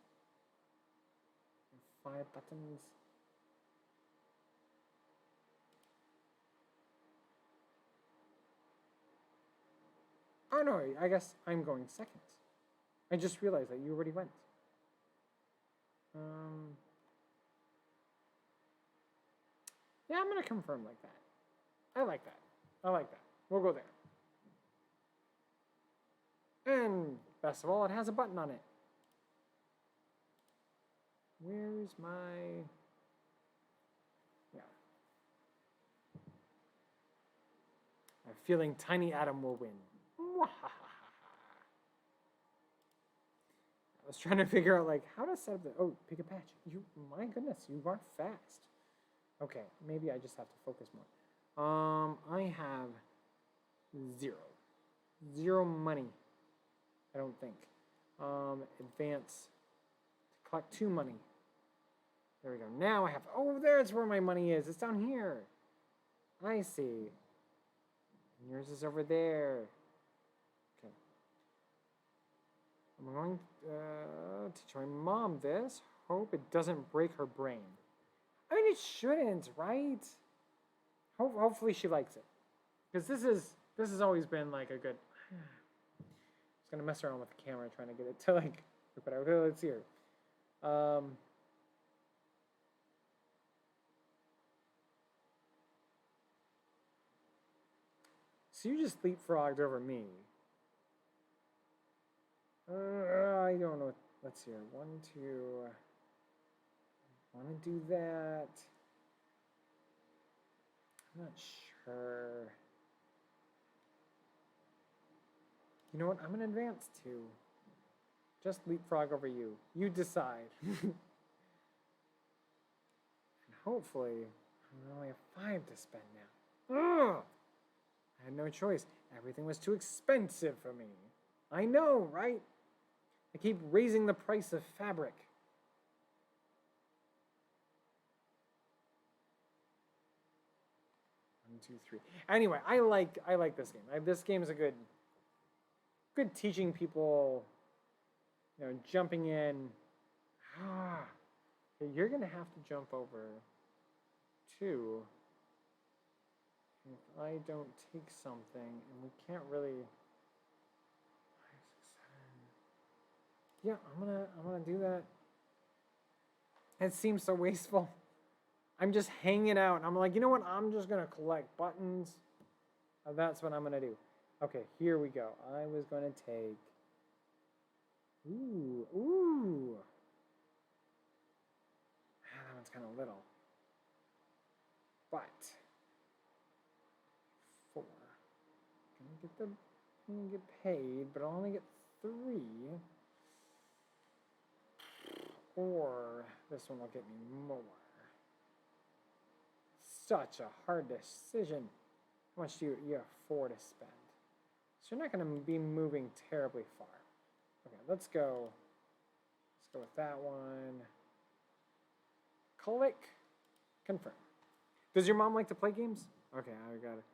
5 buttons. Oh no, I guess I'm going second. I just realized that you already went. Yeah, I'm gonna confirm like that. I like that. I like that. We'll go there. And best of all, it has a button on it. Where's my... Yeah. I'm feeling Tiny Atom will win. I was trying to figure out like how to set up the... Oh, pick a patch. You, my goodness, you are fast. Okay, maybe I just have to focus more. I have 0. 0 money. I don't think. Advance. Collect 2 money. There we go. Now I have... Oh, there's where my money is. It's down here. I see. And yours is over there. Okay. I'm going to teach my mom this. Hope it doesn't break her brain. I mean, it shouldn't, right? Hopefully she likes it. Because this has always been like a good... I was going to mess around with the camera trying to get it to like... But okay, let's see here. So you just leapfrogged over me. I don't know. Let's see here. 1, 2. I want to do that. I'm not sure. You know what? I'm going to advance 2. Just leapfrog over you. You decide. And hopefully, I only have 5 to spend now. Ugh! I had no choice. Everything was too expensive for me. I know, right? I keep raising the price of fabric. One, 2, 3. Anyway, I like this game. This game is a good teaching people, you know, jumping in. Okay, you're gonna have to jump over 2. If I don't take something, and we can't really... 5, 6, 7. Yeah, I'm gonna do that. It seems so wasteful. I'm just hanging out, and I'm like, you know what? I'm just gonna collect buttons. That's what I'm gonna do. Okay, here we go. I was gonna take... Ooh. That one's kind of little. But... 4. get paid, but I'll only get 3. Or this one will get me more. Such a hard decision. How much do you have 4 to spend? So you're not going to be moving terribly far. Okay, let's go. Let's go with that one. Click. Confirm. Does your mom like to play games? Okay, I got it.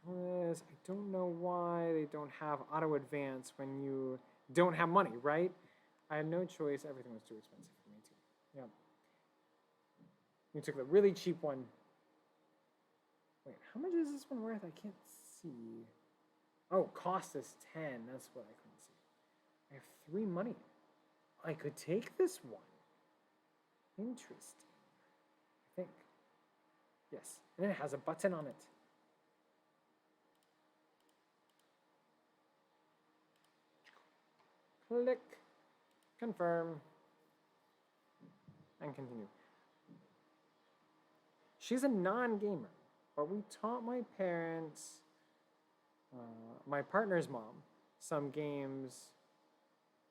I don't know why they don't have auto advance when you don't have money, right? I had no choice. Everything was too expensive for me too. Yep. You took the really cheap one. Wait, how much is this one worth? I can't see. Oh, cost is 10. That's what I couldn't see. I have 3 money. I could take this one. Interesting. I think. Yes, and it has a button on it. Click, confirm, and continue. She's a non-gamer, but we taught my parents, my partner's mom, some games,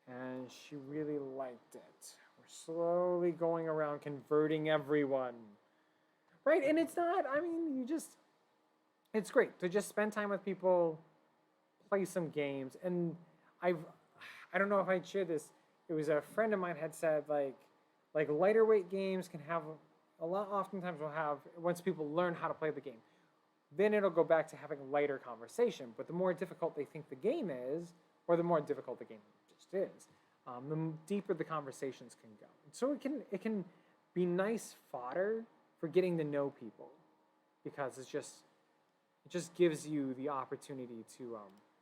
and she really liked it. We're slowly going around converting everyone. Right? And it's not, I mean, it's great to just spend time with people, play some games. And I don't know if I'd share this. It was a friend of mine had said, like lighter weight games can have, oftentimes will have, once people learn how to play the game, then it'll go back to having lighter conversation. But the more difficult they think the game is, or the more difficult the game just is, the deeper the conversations can go. And so it can be nice fodder for getting to know people, because it just gives you the opportunity to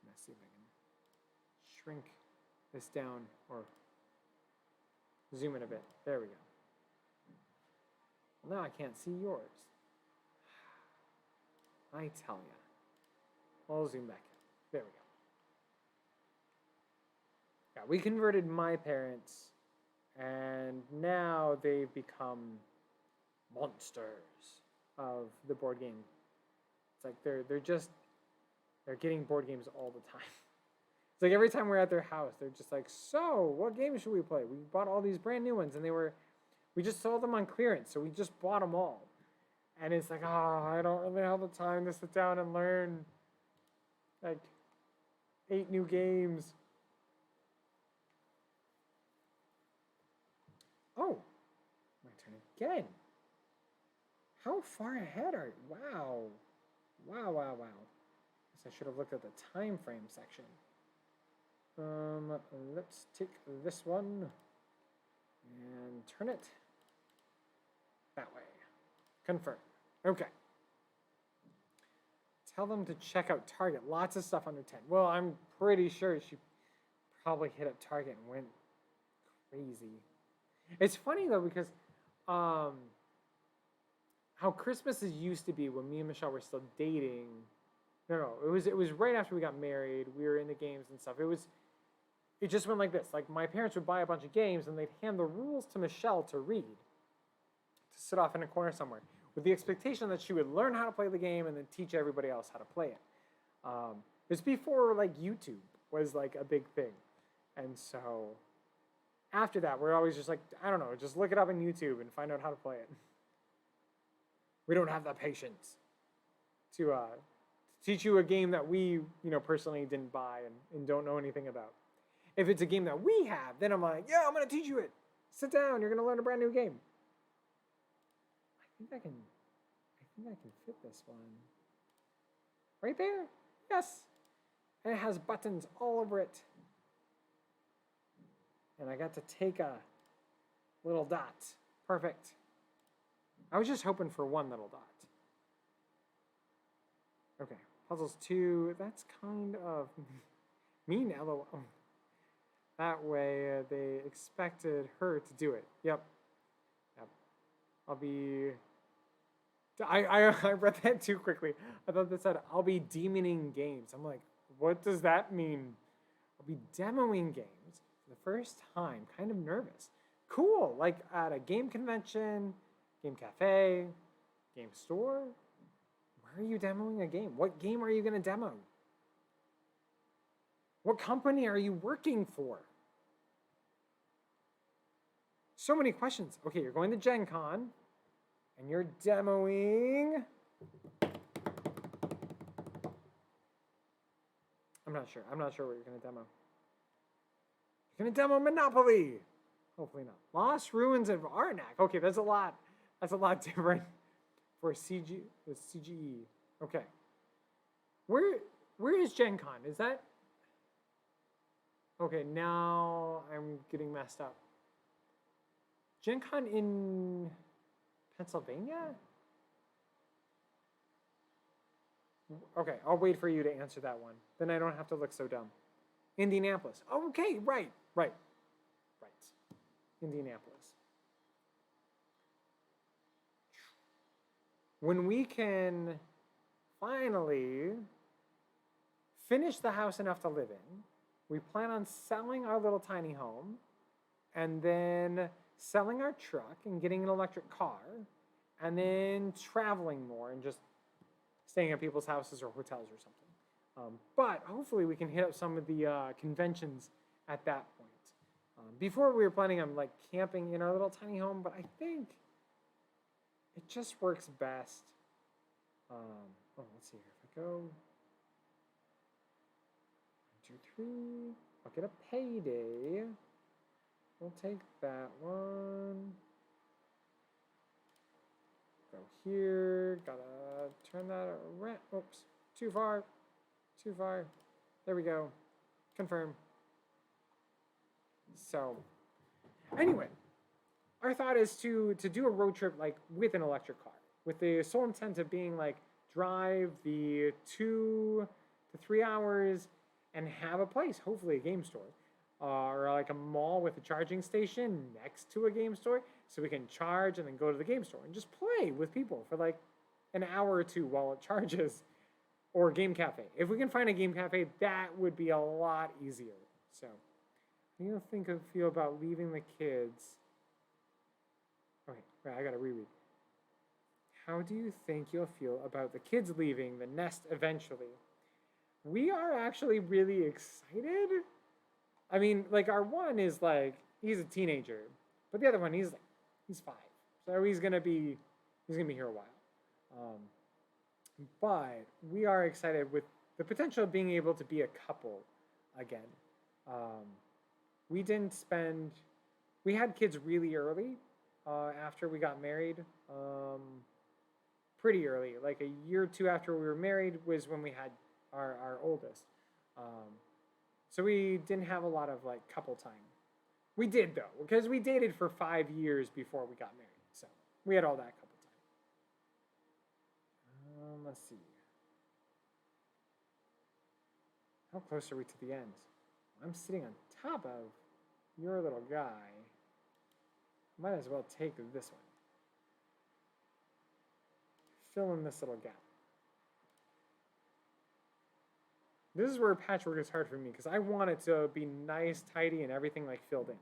let's see if I can shrink this down or zoom in a bit. There we go. Well, now I can't see yours. I tell ya. I'll zoom back in. There we go. Yeah, we converted my parents, and now they've become monsters of the board game. It's like they're getting board games all the time. It's like every time we're at their house, they're just like, so what game should we play? We bought all these brand new ones, and we just sold them on clearance, so we just bought them all. And it's like, I don't really have the time to sit down and learn like 8 new games. Oh, my turn again. How far ahead are you? Wow. Wow. Guess I should have looked at the time frame section. Let's take this one and turn it that way. Confirm. Okay. Tell them to check out Target. Lots of stuff under 10. Well, I'm pretty sure she probably hit up Target and went crazy. It's funny though, because how Christmases used to be when me and Michelle were still dating. No, it was right after we got married. We were into games and stuff. It just went like this. Like, my parents would buy a bunch of games and they'd hand the rules to Michelle to read, to sit off in a corner somewhere, with the expectation that she would learn how to play the game and then teach everybody else how to play it. It's before like YouTube was like a big thing, and so after that, we're always just like, I don't know, just look it up on YouTube and find out how to play it. We don't have the patience to teach you a game that we, personally didn't buy and don't know anything about. If it's a game that we have, then I'm like, yeah, I'm going to teach you it. Sit down, you're going to learn a brand new game. I think I can fit this one. Right there? Yes. And it has buttons all over it. And I got to take a little dot. Perfect. I was just hoping for one little dot. Okay, puzzles 2. That's kind of mean, LOL. That way, they expected her to do it. Yep. I'll be... I read that too quickly. I thought that said, I'll be demoning games. I'm like, what does that mean? I'll be demoing games for the first time. Kind of nervous. Cool, like at a game convention, game cafe, game store. Where are you demoing a game? What game are you going to demo? What company are you working for? So many questions. Okay, you're going to Gen Con and you're demoing. I'm not sure. I'm not sure what you're going to demo. You're going to demo Monopoly. Hopefully not. Lost Ruins of Arnak. Okay, that's a lot. That's a lot different for CGE. Okay. Where is Gen Con? Is that? Okay, now I'm getting messed up. Gen Con in Pennsylvania? Okay, I'll wait for you to answer that one. Then I don't have to look so dumb. Indianapolis. Okay, right. Indianapolis. When we can finally finish the house enough to live in, we plan on selling our little tiny home and then selling our truck and getting an electric car and then traveling more and just staying at people's houses or hotels or something. But hopefully we can hit up some of the conventions at that point. Before we were planning on like camping in our little tiny home, but I think it just works best. Let's see here. If I go 1, 2, 3, I'll get a payday. We'll take that one. Go here. Gotta turn that around. Oops. Too far. There we go. Confirm. So, anyway, our thought is to do a road trip like with an electric car, with the sole intent of being like drive the 2 to 3 hours and have a place, hopefully a game store, or like a mall with a charging station next to a game store, so we can charge and then go to the game store and just play with people for like an hour or two while it charges, or a game cafe. If we can find a game cafe, that would be a lot easier. So, how do you feel about leaving the kids? Okay, right, I gotta reread. How do you think you'll feel about the kids leaving the nest eventually? We are actually really excited. I mean, like our one is like, he's a teenager, but the other one, he's 5. So he's gonna be here a while. But we are excited with the potential of being able to be a couple again. We had kids really early after we got married. Pretty early, like a year or 2 after we were married was when we had our oldest. So we didn't have a lot of like couple time. We did though, because we dated for 5 years before we got married. So we had all that couple time. Let's see. How close are we to the end? I'm sitting on top of your little guy. Might as well take this one. Fill in this little gap. This is where patchwork is hard for me because I want it to be nice, tidy, and everything like filled in.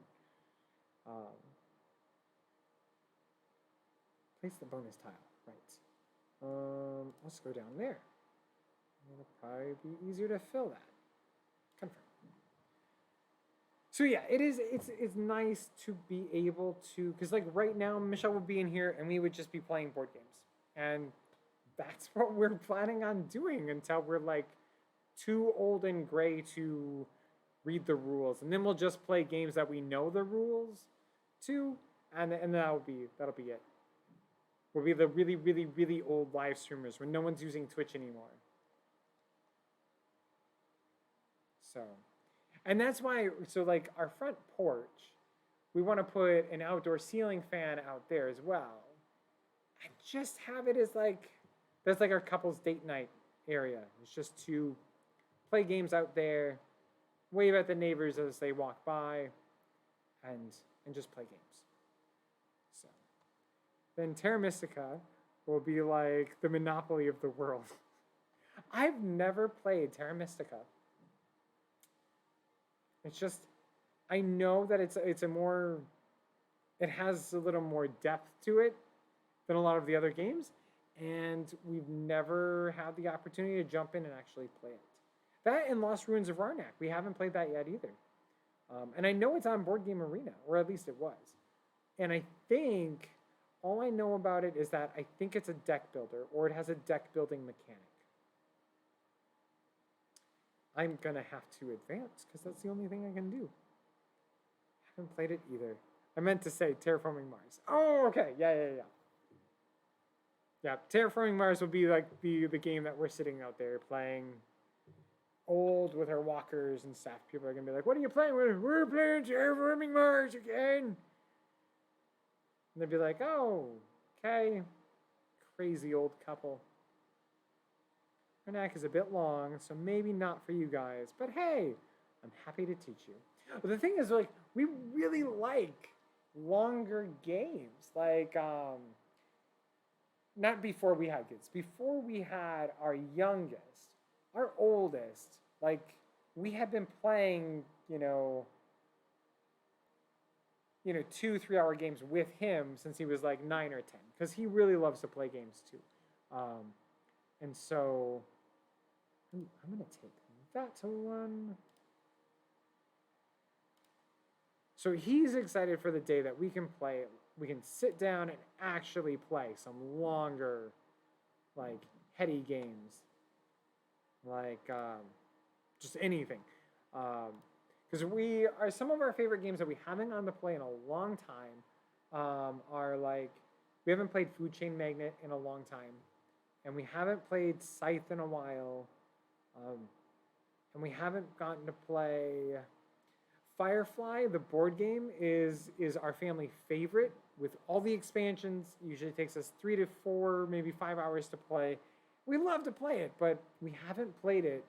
Place the bonus tile, right. Let's go down there. It'll probably be easier to fill that. Confirm. So yeah, it's nice to be able to, because like right now, Michelle would be in here and we would just be playing board games. And that's what we're planning on doing until we're like too old and gray to read the rules. And then we'll just play games that we know the rules to, and that'll be it. We'll be the really, really, really old live streamers when no one's using Twitch anymore. So, and that's why, so like our front porch, we want to put an outdoor ceiling fan out there as well. And just have it as like, that's like our couples date night area. It's just to play games out there, wave at the neighbors as they walk by, and just play games. So then Terra Mystica will be like the Monopoly of the world. I've never played Terra Mystica. It's just, I know that it's a more, it has a little more depth to it than a lot of the other games, and we've never had the opportunity to jump in and actually play it. That and Lost Ruins of Arnak. We haven't played that yet either. And I know it's on Board Game Arena, or at least it was. And I think all I know about it is that I think it's a deck builder, or it has a deck building mechanic. I'm going to have to advance, because that's the only thing I can do. I haven't played it either. I meant to say Terraforming Mars. Oh, okay. Yeah. Yeah, Terraforming Mars will be like the game that we're sitting out there playing old with our walkers and stuff. People are going to be like, what are you playing with? We're playing Terraforming Mars again. And they'd be like, oh, okay. Crazy old couple. Arnak is a bit long, so maybe not for you guys. But hey, I'm happy to teach you. But the thing is, like, we really like longer games. Like, not before we had kids. Before we had our youngest, our oldest, like, we had been playing, 2-3 hour games with him since he was like 9 or 10, because he really loves to play games too. And so I'm gonna take that to one. So he's excited for the day that we can play, we can sit down and actually play some longer, like, heady games. Like, just anything. Because some of our favorite games that we haven't gotten to play in a long time are like, we haven't played Food Chain Magnate in a long time. And we haven't played Scythe in a while. And we haven't gotten to play Firefly. The board game is our family favorite with all the expansions. It usually takes us 3 to 4, maybe 5 hours to play. We love to play it, but we haven't played it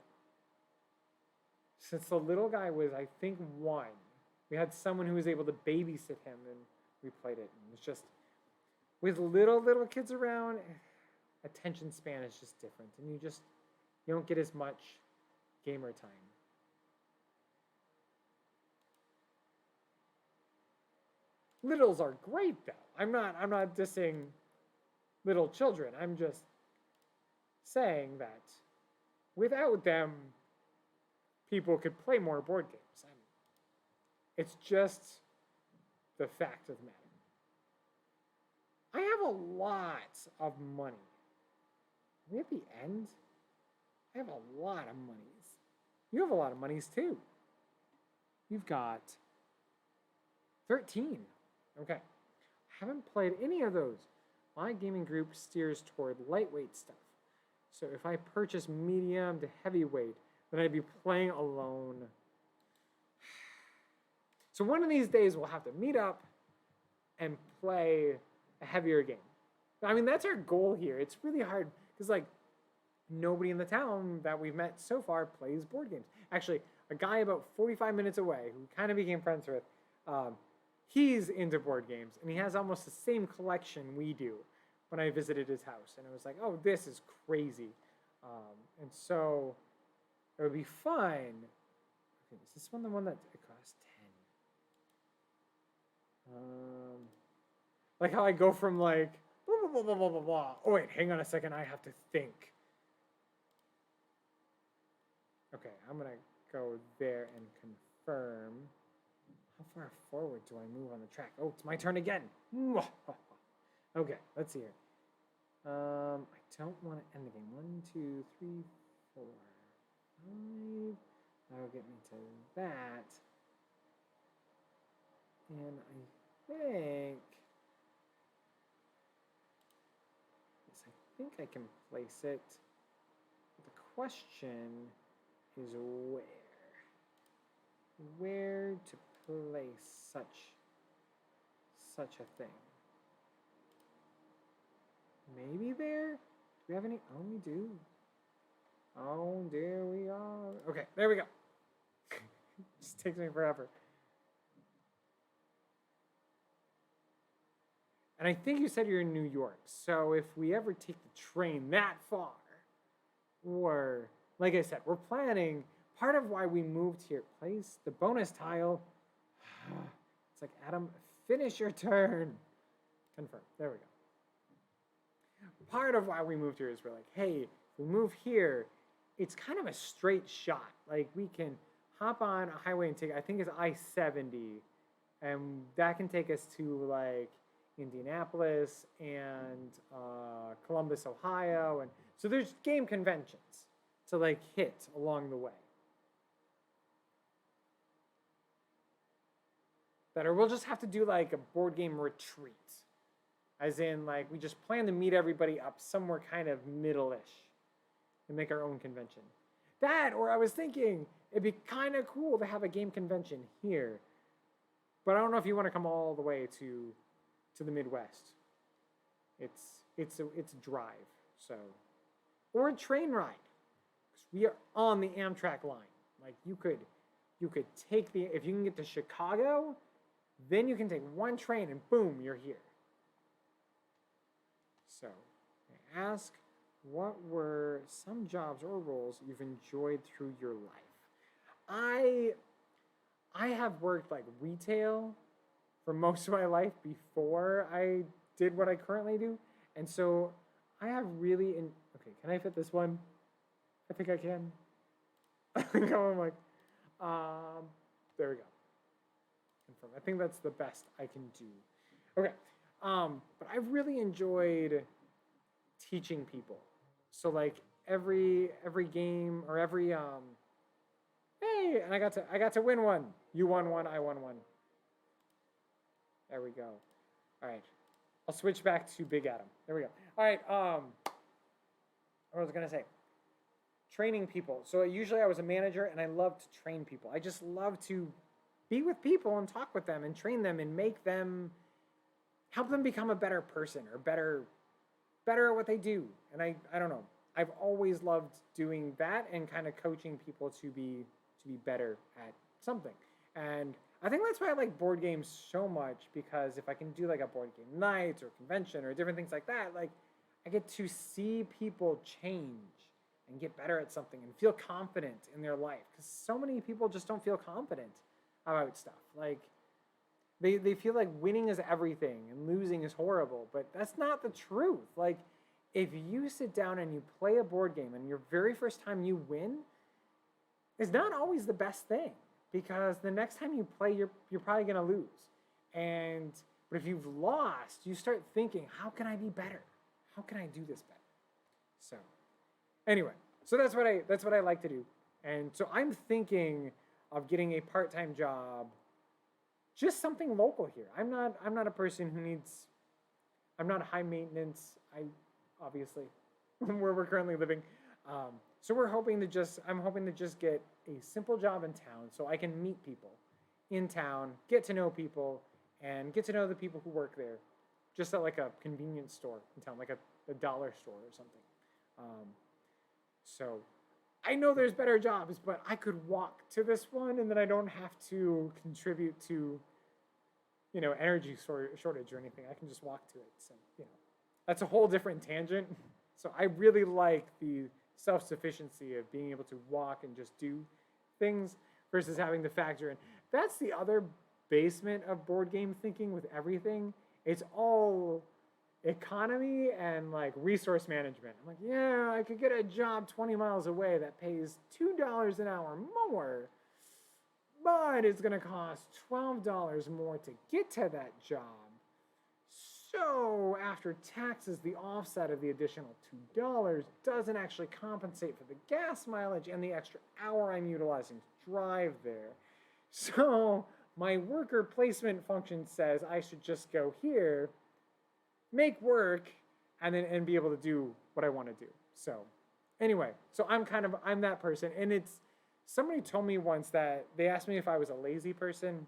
since the little guy was, I think, 1. We had someone who was able to babysit him, and we played it. And it's just, with little kids around, attention span is just different, and you don't get as much gamer time. Littles are great, though. I'm not dissing little children. I'm just saying that without them, people could play more board games. It's just the fact of the matter. I have a lot of money. Are we at the end? I have a lot of monies. You have a lot of monies too. You've got 13. Okay. I haven't played any of those. My gaming group steers toward lightweight stuff. So if I purchase medium to heavyweight, then I'd be playing alone. So one of these days we'll have to meet up and play a heavier game. I mean, that's our goal here. It's really hard because, like, nobody in the town that we've met so far plays board games. Actually, a guy about 45 minutes away who kind of became friends with, he's into board games, and he has almost the same collection we do when I visited his house. And I was like, oh, this is crazy. And so it would be fun. Okay, is this one the one that it costs 10? Like how I go from like, blah, blah, blah, blah, blah, blah. Oh, wait, hang on a second. I have to think. Okay, I'm going to go there and confirm. How far forward do I move on the track? Oh, it's my turn again. Okay, let's see here. I don't want to end the game. 1, 2, 3, 4, 5. That'll get me to that. And I can place it. But the question is where to place such a thing. Maybe there? Do we have any? Oh, we do. Oh, there we are. Okay, there we go. Just takes me forever. And I think you said you're in New York. So if we ever take the train that far, or like I said, we're planning, part of why we moved here, place the bonus tile. It's like, Adam, finish your turn. Confirm. There we go. Part of why we moved here is we're like, hey, if we move here, it's kind of a straight shot. Like we can hop on a highway and take, I think it's I-70, and that can take us to like Indianapolis and Columbus, Ohio, and so there's game conventions to like hit along the way. That or we'll just have to do like a board game retreat. As in, like, we just plan to meet everybody up somewhere kind of middle-ish and make our own convention. That, or I was thinking, it'd be kind of cool to have a game convention here. But I don't know if you want to come all the way to the Midwest. It's a drive, so. Or a train ride. Because we are on the Amtrak line. Like, you could take if you can get to Chicago, then you can take one train and boom, you're here. So, I ask, what were some jobs or roles you've enjoyed through your life? I have worked like retail for most of my life before I did what I currently do. And so I have really, okay, can I fit this one? I think I can. I'm like, there we go. Confirm. I think that's the best I can do. Okay. But I've really enjoyed teaching people. So like every game or every hey, and I got to win one. You won one, I won one. There we go. All right. I'll switch back to Big Adam. There we go. All right, what was I gonna say? Training people. So usually I was a manager and I love to train people. I just love to be with people and talk with them and train them and help them become a better person or better at what they do. And I don't know. I've always loved doing that and kind of coaching people to be better at something. And I think that's why I like board games so much, because if I can do like a board game night or convention or different things like that, like I get to see people change and get better at something and feel confident in their life. Because so many people just don't feel confident about stuff. Like they feel like winning is everything and losing is horrible, but that's not the truth. Like if you sit down and you play a board game and your very first time you win, it's not always the best thing, because the next time you play, you're probably gonna lose. But if you've lost, you start thinking, how can I be better? How can I do this better? So anyway, so that's what I like to do. And so I'm thinking of getting a part-time job, just something local here. I'm not a person who needs, I'm not high maintenance. Obviously where we're currently living. So I'm hoping to just get a simple job in town so I can meet people in town, get to know people, and get to know the people who work there, just at like a convenience store in town, like a dollar store or something. So I know there's better jobs, but I could walk to this one and then I don't have to contribute to, energy shortage or anything. I can just walk to it. So, that's a whole different tangent. So I really like the self-sufficiency of being able to walk and just do things versus having to factor in. That's the other basement of board game thinking with everything. It's all economy and like resource management. I'm like, yeah, I could get a job 20 miles away that pays $2 an hour more, but it's going to cost $12 more to get to that job. So after taxes, the offset of the additional $2 doesn't actually compensate for the gas mileage and the extra hour I'm utilizing to drive there. So my worker placement function says I should just go here, make work, and be able to do what I want to do. So anyway, so I'm that person. And somebody told me once that they asked me if I was a lazy person,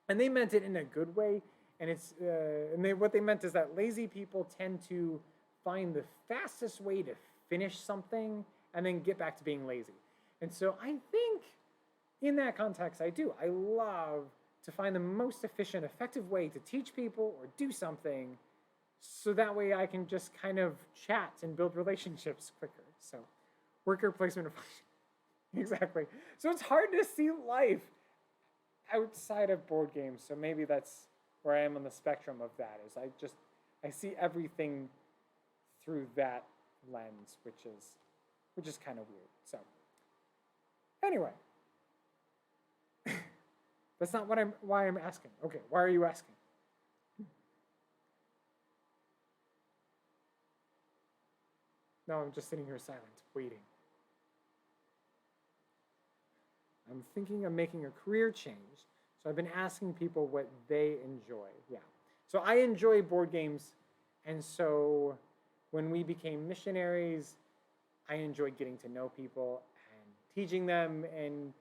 and they meant it in a good way. And what they meant is that lazy people tend to find the fastest way to finish something and then get back to being lazy. And so I think in that context, I do. I love to find the most efficient, effective way to teach people or do something, so that way I can just kind of chat and build relationships quicker. So worker placement of exactly. So it's hard to see life outside of board games. So maybe that's where I am on the spectrum of that, is I see everything through that lens, which is which is kind of weird. So anyway, that's not why I'm asking. Okay, why are you asking? No, I'm just sitting here silent, waiting. I'm thinking of making a career change. So I've been asking people what they enjoy. Yeah. So I enjoy board games. And so when we became missionaries, I enjoyed getting to know people and teaching them. And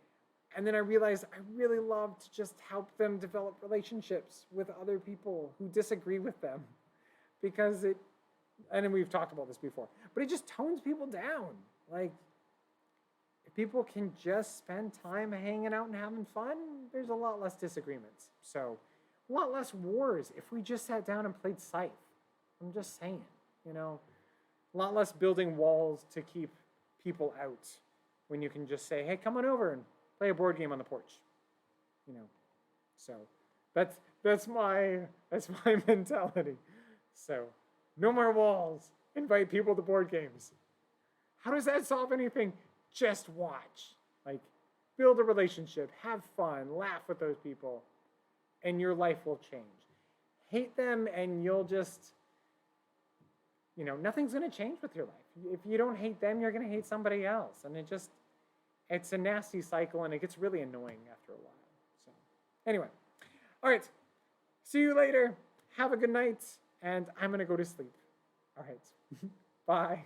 then I realized I really love to just help them develop relationships with other people who disagree with them. Because and we've talked about this before, but it just tones people down. Like, if people can just spend time hanging out and having fun, there's a lot less disagreements. So, a lot less wars if we just sat down and played Scythe. I'm just saying, a lot less building walls to keep people out when you can just say, hey, come on over and play a board game on the porch. So that's my mentality. So, no more walls. Invite people to board games. How does that solve anything? Just watch. Like, build a relationship, have fun, laugh with those people, and your life will change. Hate them and you'll just, nothing's going to change with your life. If you don't hate them, you're going to hate somebody else. And it's a nasty cycle and it gets really annoying after a while. So, anyway. All right. See you later. Have a good night. And I'm going to go to sleep. All right. Bye.